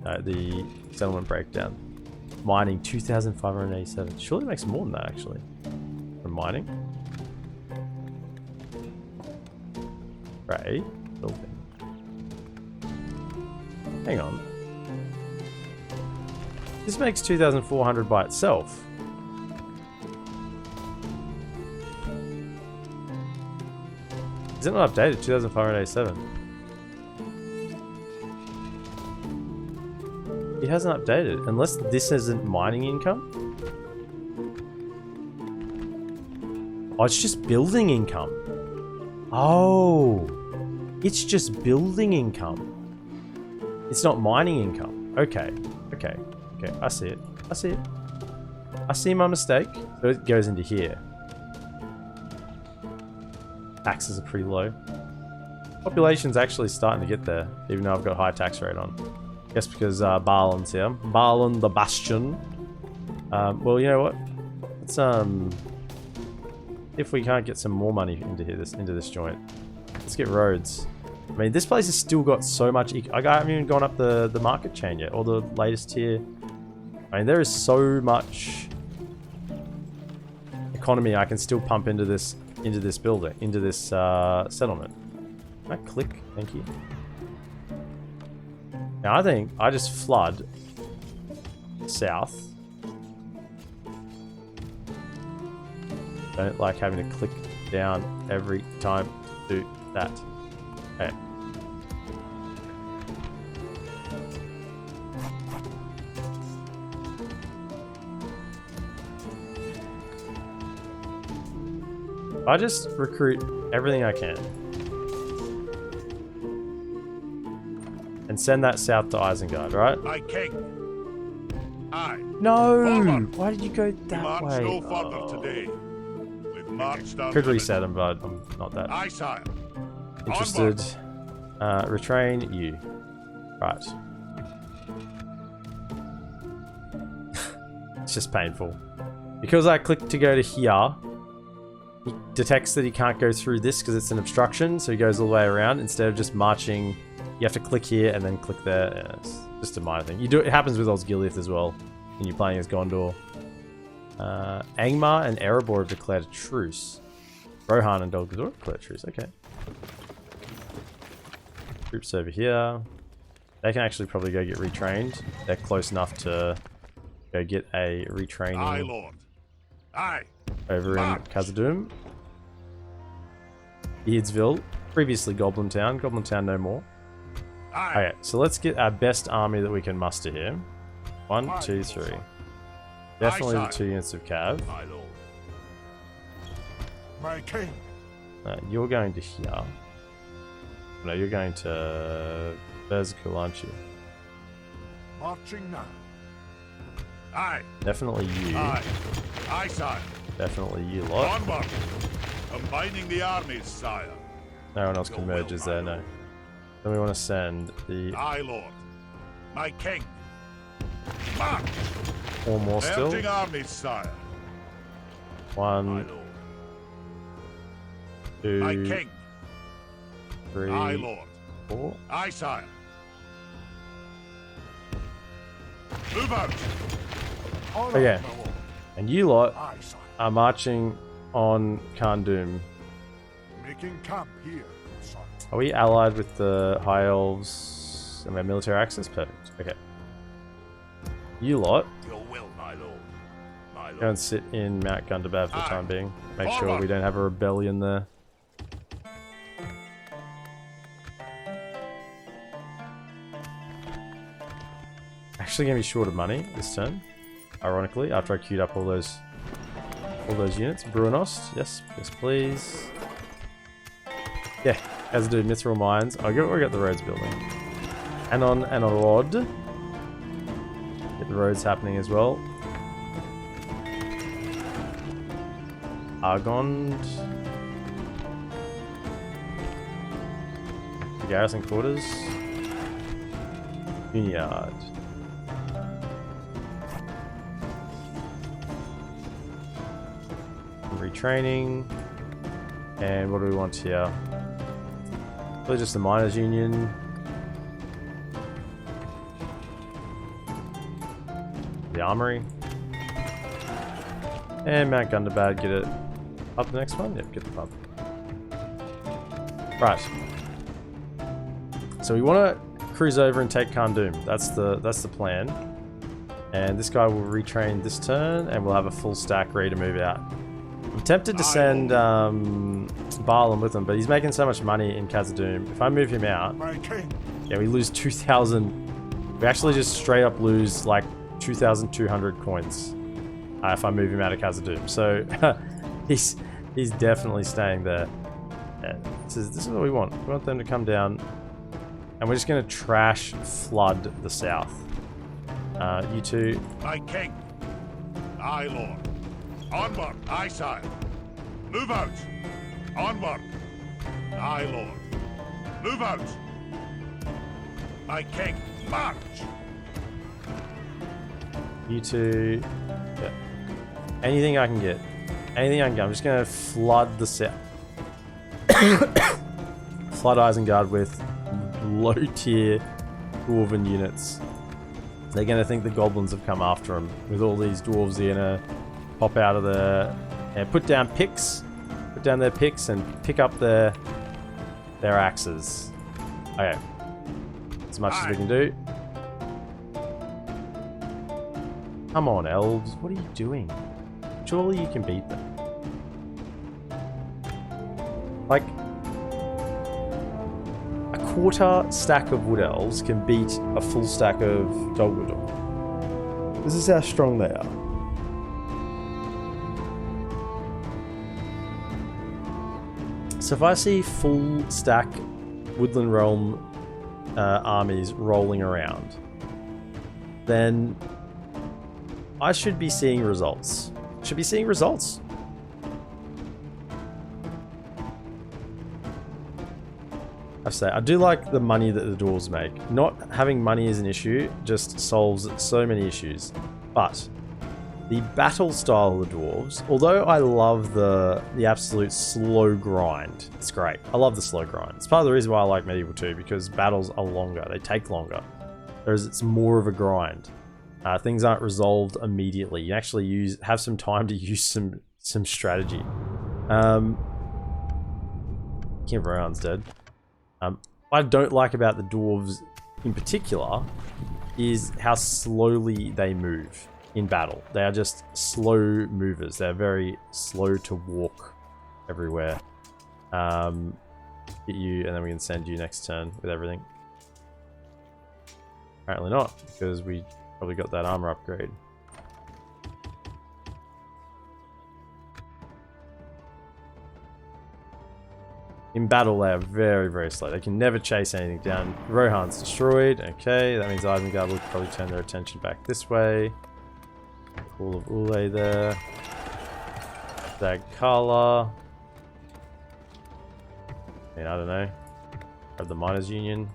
the settlement breakdown. Mining 2,587. Surely it makes more than that actually. From mining. Ray. Building. Hang on. This makes 2,400 by itself. Is it not updated? 2,587. It hasn't updated. Unless this isn't mining income? Oh, it's just building income. Oh. It's just building income. It's not mining income. Okay. Okay. Okay. I see it. I see it. I see my mistake. So it goes into here. Taxes are pretty low. Population's actually starting to get there, even though I've got a high tax rate on. Guess because Balin's here. Balin the Bastion. Well, you know what? Let's if we can't get some more money into here, into this joint, let's get roads. I mean, this place has still got so much. I haven't even gone up the market chain yet, or the latest tier. I mean, there is so much economy I can still pump into this building, into this settlement. Can I click? Thank you. Now I think I just flood south. Don't like having to click down every time to do that. Okay. I just recruit everything I can. And send that south to Isengard, right? My king. I. No! Forward. Why did you go We that march way? no further today. We've marched down. Could reset him, but I'm not that Aye, sire. interested. Retrain you. Right. It's just painful. Because I click to go to here, he detects that he can't go through this because it's an obstruction, so he goes all the way around instead of just marching. You have to click here and then click there. Yeah, it's just a minor thing. You do it happens with Osgiliath as well when you're playing as Gondor. Angmar and Erebor have declared a truce. Rohan and Dol Guldur declared a truce. Okay. Troops over here. They can actually probably go get retrained. They're close enough to go get a retraining. Aye, Lord. Aye. Over in Khazad-dum. Beardsville. Previously Goblin Town. Goblin Town no more. Aye. Okay, so let's get our best army that we can muster here. 1, 2, 3. Definitely the 2 units of cav. My lord. My king. You're going to here. No, you're going to Berzkul, aren't you? Marching now. Aye. Definitely you. Aye. Aye, sire. Definitely you lot. Onward. Combining the armies, sire. No one else can merge, is there? No. Then we want to send the... Aye, Lord. My king. March. 4 more still. Merging armies, sire. 1, My lord. 2, My king. 3, Aye, Lord. 4. Aye, sire. Move out. Okay. And you lot Aye, sire. are marching on Khazad-dum. Making camp here, sire. Are we allied with the High Elves and their military access? Perfect. Okay. You lot Your will, my lord. My lord. go and sit in Mount Gundabad for the Aye. time being. Make sure Forward. we don't have a rebellion there. Actually gonna be short of money this turn. Ironically, after I queued up all those units. Brunost, yes, yes please. Yeah, as do Mithril Mines. We got the roads building. Anon and a Rod. Get the roads happening as well. Argond. The garrison quarters. Vineyard. Retraining. And what do we want here? Really just the miners union. the armory. And Mount Gundabad, get it up the next one? Yep, get the pub. Right. So we want to cruise over and take Khazad-dum. That's the plan. And this guy will retrain this turn, and we'll have a full stack ready to move out. I'm tempted to send Barlam with him, but he's making so much money in Khazad-dum. If I move him out, yeah, we lose 2,000. We actually just straight up lose like 2,200 coins if I move him out of Khazad-dum. So he's definitely staying there. Yeah, this is what we want. We want them to come down, and we're just going to trash flood the south. You two. My king. Aye, lord. Onward, aye, sire. Move out. Onward. Aye, lord. Move out. My king. March. You two. Yeah. Anything I can get. Anything I can get. I'm just going to flood the south. Flood Isengard with low tier dwarven units. They're going to think the goblins have come after them. With all these dwarves, they're going to pop out of there and put down picks. Put down their picks and pick up their axes. Okay. As much as we can do. Come on, elves. What are you doing? Surely you can beat them. Like, a quarter stack of wood elves can beat a full stack of Dogwood. This is how strong they are. So if I see full stack Woodland Realm armies rolling around, then I should be seeing results. Should be seeing results. I say, I do like the money that the dwarves make. Not having money is an issue, just solves so many issues. But the battle style of the dwarves, although I love the absolute slow grind, it's great. I love the slow grind. It's part of the reason why I like Medieval 2, because battles are longer, they take longer. Whereas it's more of a grind. Things aren't resolved immediately. You actually have some time to use some strategy. Everyone's dead. What I don't like about the dwarves in particular is how slowly they move in battle. They are just slow movers. They're very slow to walk everywhere. Hit you, and then we can send you next turn with everything. Apparently not, because we probably got that armor upgrade. In battle, they are very, very slow. They can never chase anything down. Rohan's destroyed. Okay, that means Isengard will probably turn their attention back this way. Pool of Ule there. Dagkala. I mean, I don't know. Grab the Miners' Union.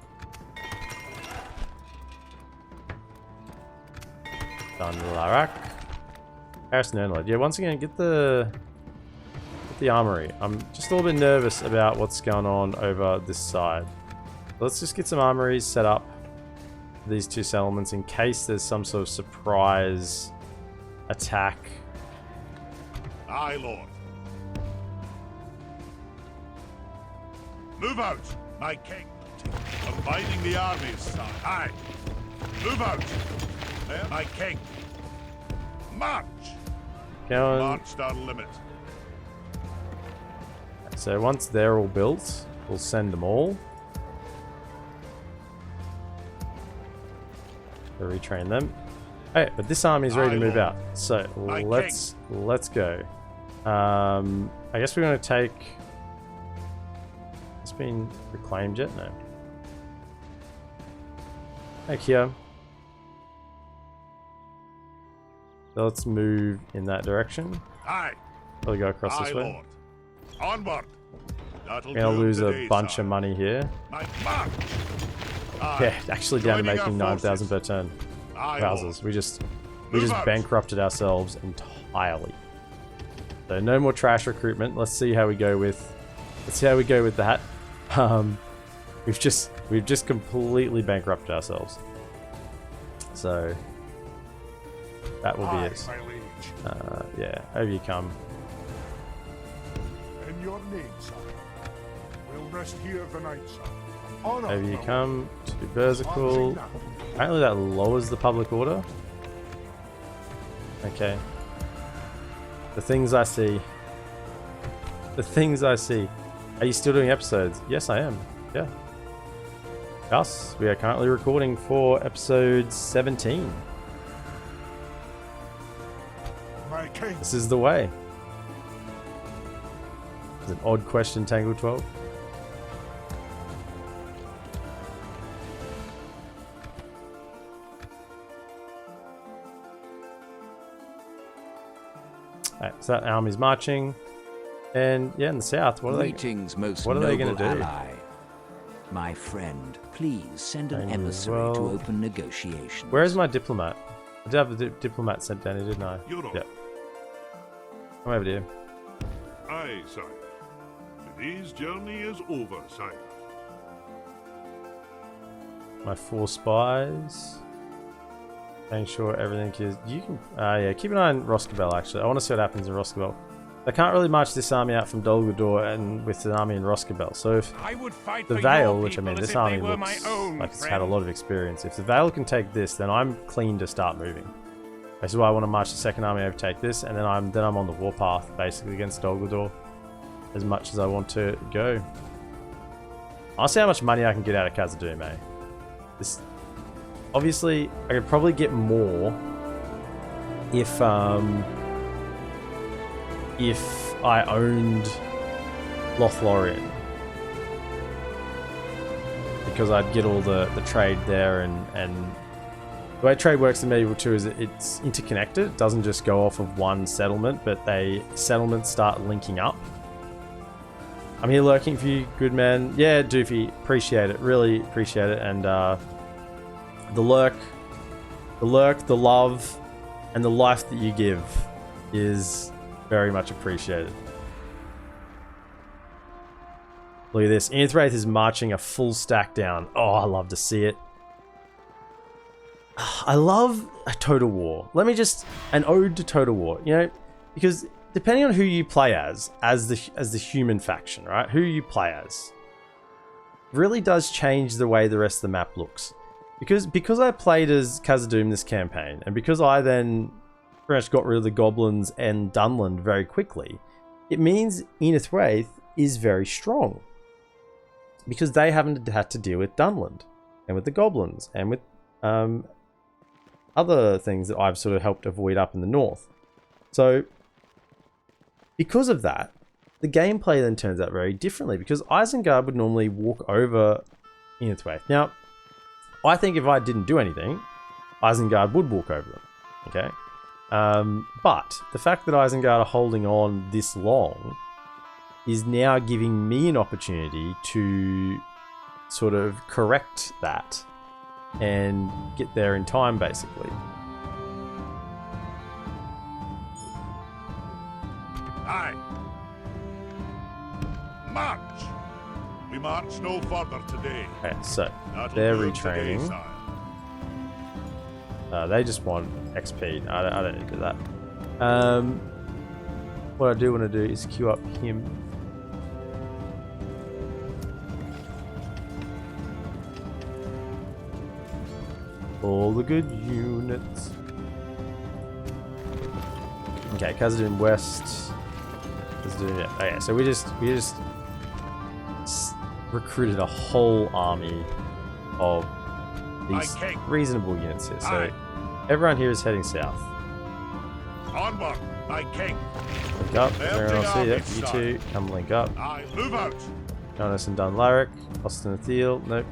Done Larak. Harrison Ernlod. Yeah, once again, get the armory. I'm just a little bit nervous about what's going on over this side. Let's just get some armories set up for these two settlements in case there's some sort of surprise attack. Aye, lord. Move out, my king. Combining the armies, sir. Aye. Move out. There, my king. March. Going. March down limit. So once they're all built, we'll send them all. To retrain them. Hey, but this army is ready to move out. So let's go. I guess we're going to take. It's been reclaimed yet? No. Take here. So let's move in that direction. Aye. Probably go across this way. Lord. Onward. We're gonna lose a bunch of money here. Yeah, actually down to making 9,000 per turn. Wowzers, we just bankrupted ourselves entirely. So no more trash recruitment. Let's see how we go with that. We've just completely bankrupted ourselves. So That will be Aye, it. my liege. Yeah, over you come. In your name, sire. We'll rest here the night, sire. Honor Over you our come to Berserkle. Apparently that lowers the public order. Okay. The things I see. The things I see. Are you still doing episodes? Yes, I am. Yeah. Us, we are currently recording for episode 17. My king. This is the way. It's an odd question, Tangle 12. Alright, so that army's marching. And yeah, in the south, what are they most what are they noble gonna do? ally. My friend, please send an And emissary to well- open negotiations. Where is my diplomat? I did have a diplomat sent down here, didn't I? You're on. Yep. Come over here. Aye, sire. Today's journey is over, sire. My 4 spies. Making sure everything is... You can... yeah, keep an eye on Roscabel, actually. I want to see what happens in Roscabel. They can't really march this army out from Dol Guldur and with an army in Roscabel. So if I would fight the for Vale, your which I mean, people this as if army they were looks my own, like it's had a friend. lot of experience. If the Vale can take this, then I'm clean to start moving. This is why I want to march the second army, overtake this, and then I'm on the warpath basically against Dol Guldur as much as I want to go. I'll see how much money I can get out of Khazad-dum, eh? This, obviously, I could probably get more if I owned Lothlorien, because I'd get all the trade there, and the way trade works in Medieval 2 is it's interconnected. It doesn't just go off of one settlement, but settlements start linking up. I'm here lurking for you, good man. Yeah, Doofy, appreciate it, really appreciate it. And the lurk, the love, and the life that you give is very much appreciated. Look at this. Inthraith is marching a full stack down. Oh, I love to see it. I love a Total War. An ode to Total War, you know, because depending on who you play as the human faction, right? Who you play as really does change the way the rest of the map looks. Because I played as Khazad-dum this campaign, and because I then pretty much got rid of the goblins and Dunland very quickly, it means Inithraith is very strong. Because they haven't had to deal with Dunland, and with the goblins, and with other things that I've sort of helped avoid up in the north. So, because of that, the gameplay then turns out very differently, because Isengard would normally walk over Inithraith. Now, I think if I didn't do anything, Isengard would walk over them, okay? But the fact that Isengard are holding on this long is now giving me an opportunity to sort of correct that and get there in time, basically. Aye. March! We march no further today. Okay, so That'll they're do today, retraining. sire. They just want XP. I don't need to do that. What I do want to do is queue up him. All the good units. Okay, Khazad-dum West. Yeah. Okay, so we just recruited a whole army of these reasonable units here. So everyone here is heading south. Onward, my king. Link up. Everyone else here. Yep, you two come link up. Aye, move out. Jonas and Dunlaric. Austin and Thiel. Nope.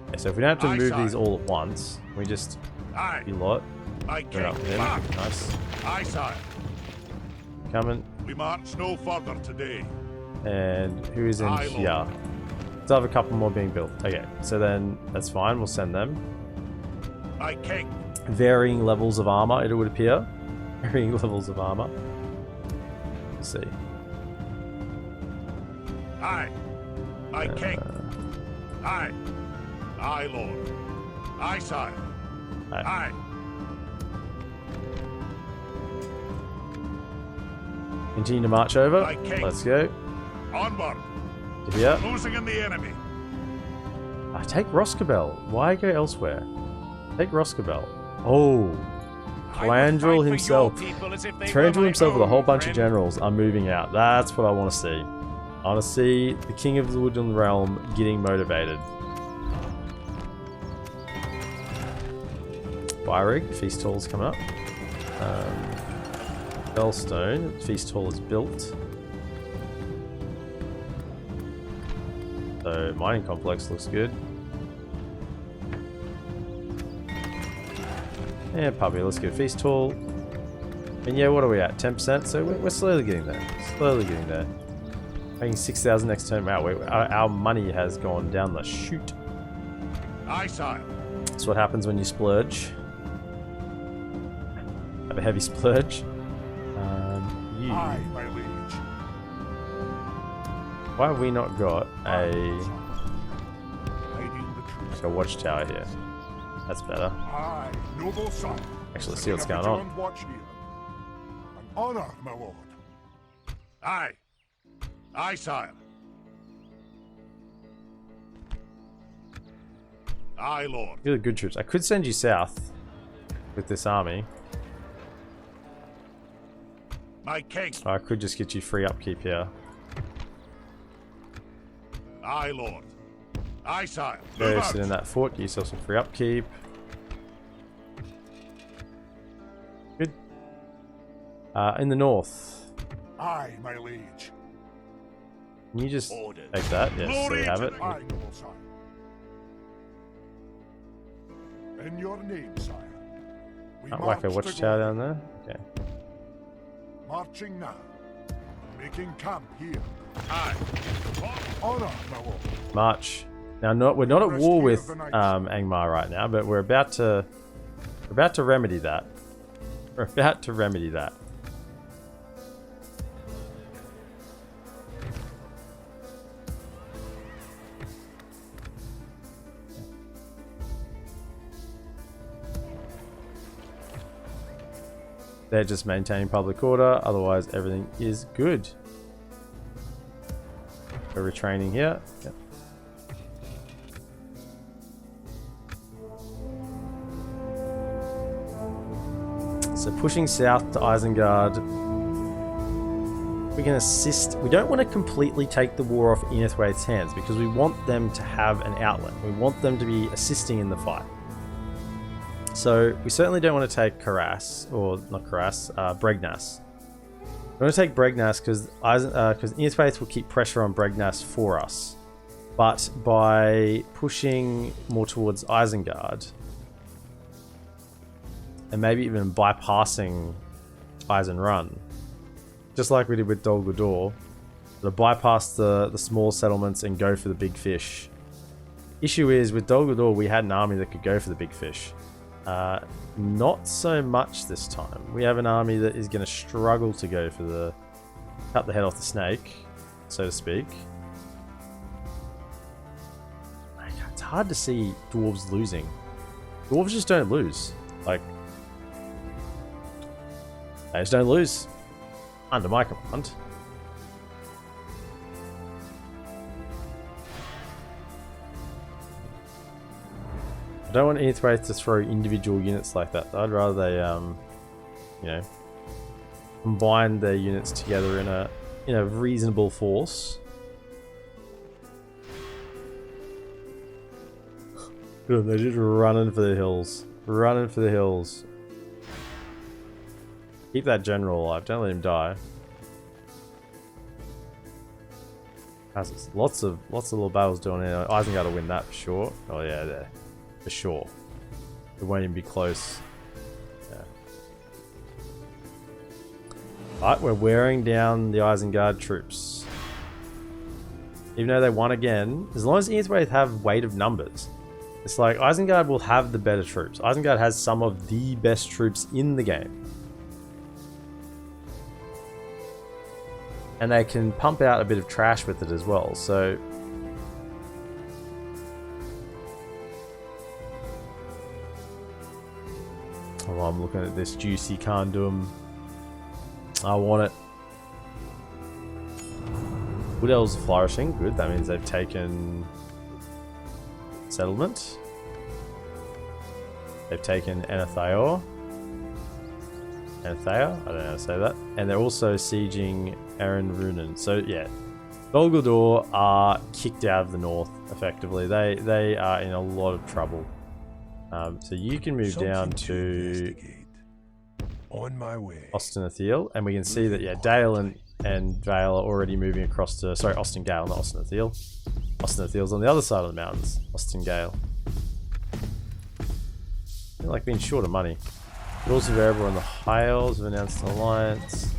Okay, so if we don't have to move these all at once, we just Aye, you lot. my Go king. up with him. March. Nice. Aye, sire. Coming. We march no further today. And who is in Aye, here? Lord. Still have a couple more being built. Okay, so then that's fine. We'll send them. My king. Varying levels of armor, it would appear. Varying levels of armor. Let's see. Aye, my king. Aye. Aye, lord. Aye, sire. Aye. Aye. Continue to march over. My king. Let's go. Onward. To here. Closing in the enemy. I take Roscabel. Why go elsewhere? Take Roscabel. Oh. Flandrel himself. Flandrel himself with a whole bunch of generals are moving out. That's what I want to see. I want to see the King of the Woodland Realm getting motivated. Byrig, Feast Hall is coming up. Bellstone, Feast Hall is built. So, Mining Complex looks good. And Puppy, let's go Feast Hall. And yeah, what are we at? 10%? So we're slowly getting there. Slowly getting there. Paying 6,000 next turn. Wow, our money has gone down the chute. Aye, sire. That's what happens when you splurge. Have a heavy splurge. Aye, my liege. Why have we not got Hiding the truth. a watchtower here? That's better. Aye, noble son. Actually, let's see what's going on. An honor, my lord. Aye. Aye, sire. Aye, lord. You're the good troops. I could send you south with this army. My king. Or I could just get you free upkeep here. Aye, lord. Aye, sire. Go Move sit in out. that fort, get yourself some free upkeep. Good. In the north. Aye, my liege. Can you just Ordered. take that? Yes, there Glory you have to it. the- Aye, noble son. In your name, sire. We Can't whack a march to watchtower glory. down there. Okay. Marching now. Making camp here. Aye. Honor, my lord. March. Now, we're not at war with Angmar right now, but we're about to remedy that. We're about to remedy that. They're just maintaining public order, otherwise everything is good. We're retraining here. Yep. So pushing south to Isengard. We can assist. We don't want to completely take the war off Inethwaite's hands because we want them to have an outlet. We want them to be assisting in the fight. So we certainly don't want to take Bregnas. We want to take Bregnas because Inethwaite will keep pressure on Bregnas for us. But by pushing more towards Isengard, and maybe even bypassing Eisenrun, just like we did with Dol Guldur, to bypass the small settlements and go for the big fish. Issue is, with Dol Guldur, we had an army that could go for the big fish. Not so much this time. We have an army that is going to struggle to go for cut the head off the snake, so to speak. It's hard to see dwarves losing. Dwarves just don't lose. Like, they just don't lose under my command. I don't want Inethwaite to throw individual units like that. I'd rather they, combine their units together in a reasonable force. Good, they're just running for the hills. Running for the hills. Keep that general alive. Don't let him die. Lots of little battles doing here. Isengard will win that for sure. Oh yeah, there. For sure. It won't even be close. Yeah. But we're wearing down the Isengard troops. Even though they won again, as long as Inethwaite have weight of numbers, it's like Isengard will have the better troops. Isengard has some of the best troops in the game. And they can pump out a bit of trash with it as well, so... Oh, I'm looking at this juicy Khazad-dum. I want it. Wood Elves are flourishing. Good. That means they've taken settlement. They've taken Anathaior. Anathea? I don't know how to say that. And they're also sieging Aaron Runen. So yeah, Dol Guldur are kicked out of the north, effectively. They are in a lot of trouble. So you can move down to on my way. Ostenathiel, and we can see that, yeah, Dale and Vale are already moving across to, sorry, Ostengale, not Ostenathiel. Ostenathiel's on the other side of the mountains, Ostengale. They're like being short of money. Rules of Erebor and the High Elves have announced an alliance.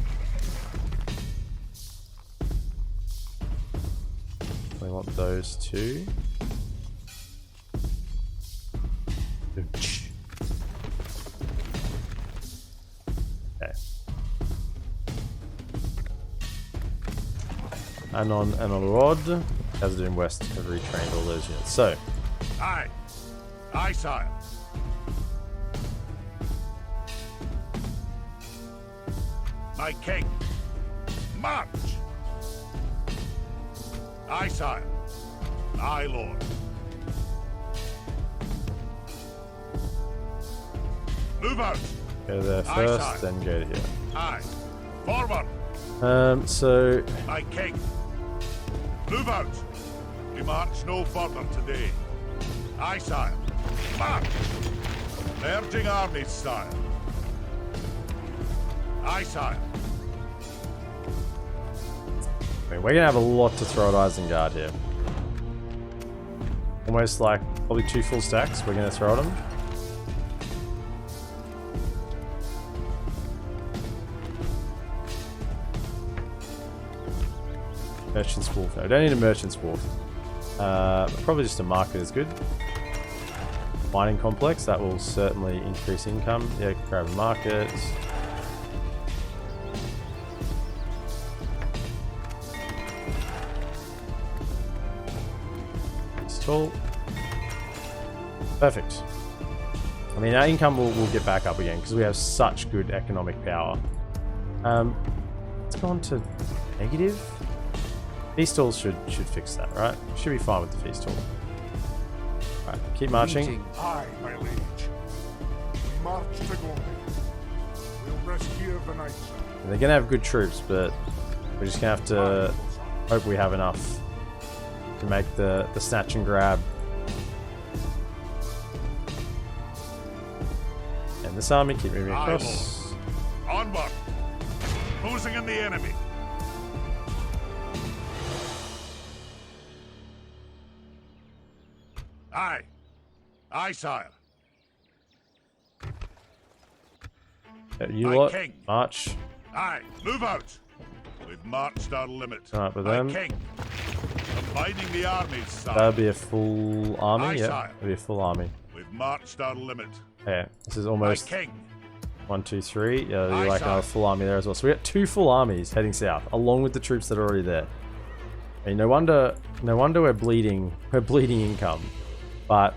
We want those two. Okay. Anon and Rod, Khazad-dum West have retrained all those units. So, Aye. Aye, sire. My king. March. Aye, sire. Aye, lord. Move out. go there Aye, first, sire. then go to here. Aye. Forward. So My king. Move out. We march no further today. Aye, sire. March. Merging armies, sire. Aye, sire. I mean, we're gonna have a lot to throw at Isengard here. Almost like probably 2 full stacks we're gonna throw at them. Merchant's Wharf. No, don't need a Merchant's Wharf. Probably just a market is good. Mining complex, that will certainly increase income. Yeah, grab a market. Tall. Perfect. I mean, our income will get back up again because we have such good economic power. Let's go on to negative. Feast halls should fix that, right? Should be fine with the feast hall. Right, keep marching. Aye, my liege. We march to glory. We'll rest here the night, sir. And they're gonna have good troops, but we're just gonna have to hope we have enough to make the snatch and grab. And this army, keep moving Aye, across. Lord. Onward. Closing in the enemy. Aye. Aye, sire. You My lot, king. march. Aye. Move out. We've marched our limit. Alright, with My them. king. Combining the armies, sire. That'll be a full army, Aye, yeah. sire. That'll be a full army. We've marched our limit. Yeah, this is My almost king. 1, 2, 3. Yeah, Aye, you like sire. another full army there as well. So we got 2 full armies heading south, along with the troops that are already there. I mean, no wonder we're bleeding income, but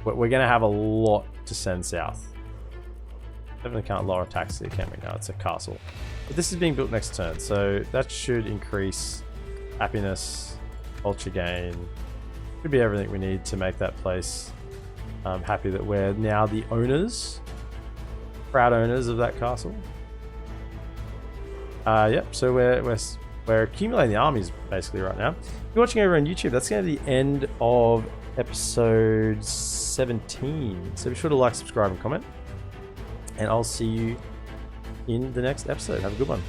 we're gonna have a lot to send south. Definitely can't lower tax here, can we? No, it's a castle. But this is being built next turn, so that should increase happiness, culture gain. Should be everything we need to make that place happy that we're now the owners, proud owners of that castle. Yep. So we're accumulating the armies basically right now. If you're watching over on YouTube, that's going to be the end of episode 17. So be sure to like, subscribe, and comment. And I'll see you in the next episode. Have a good one.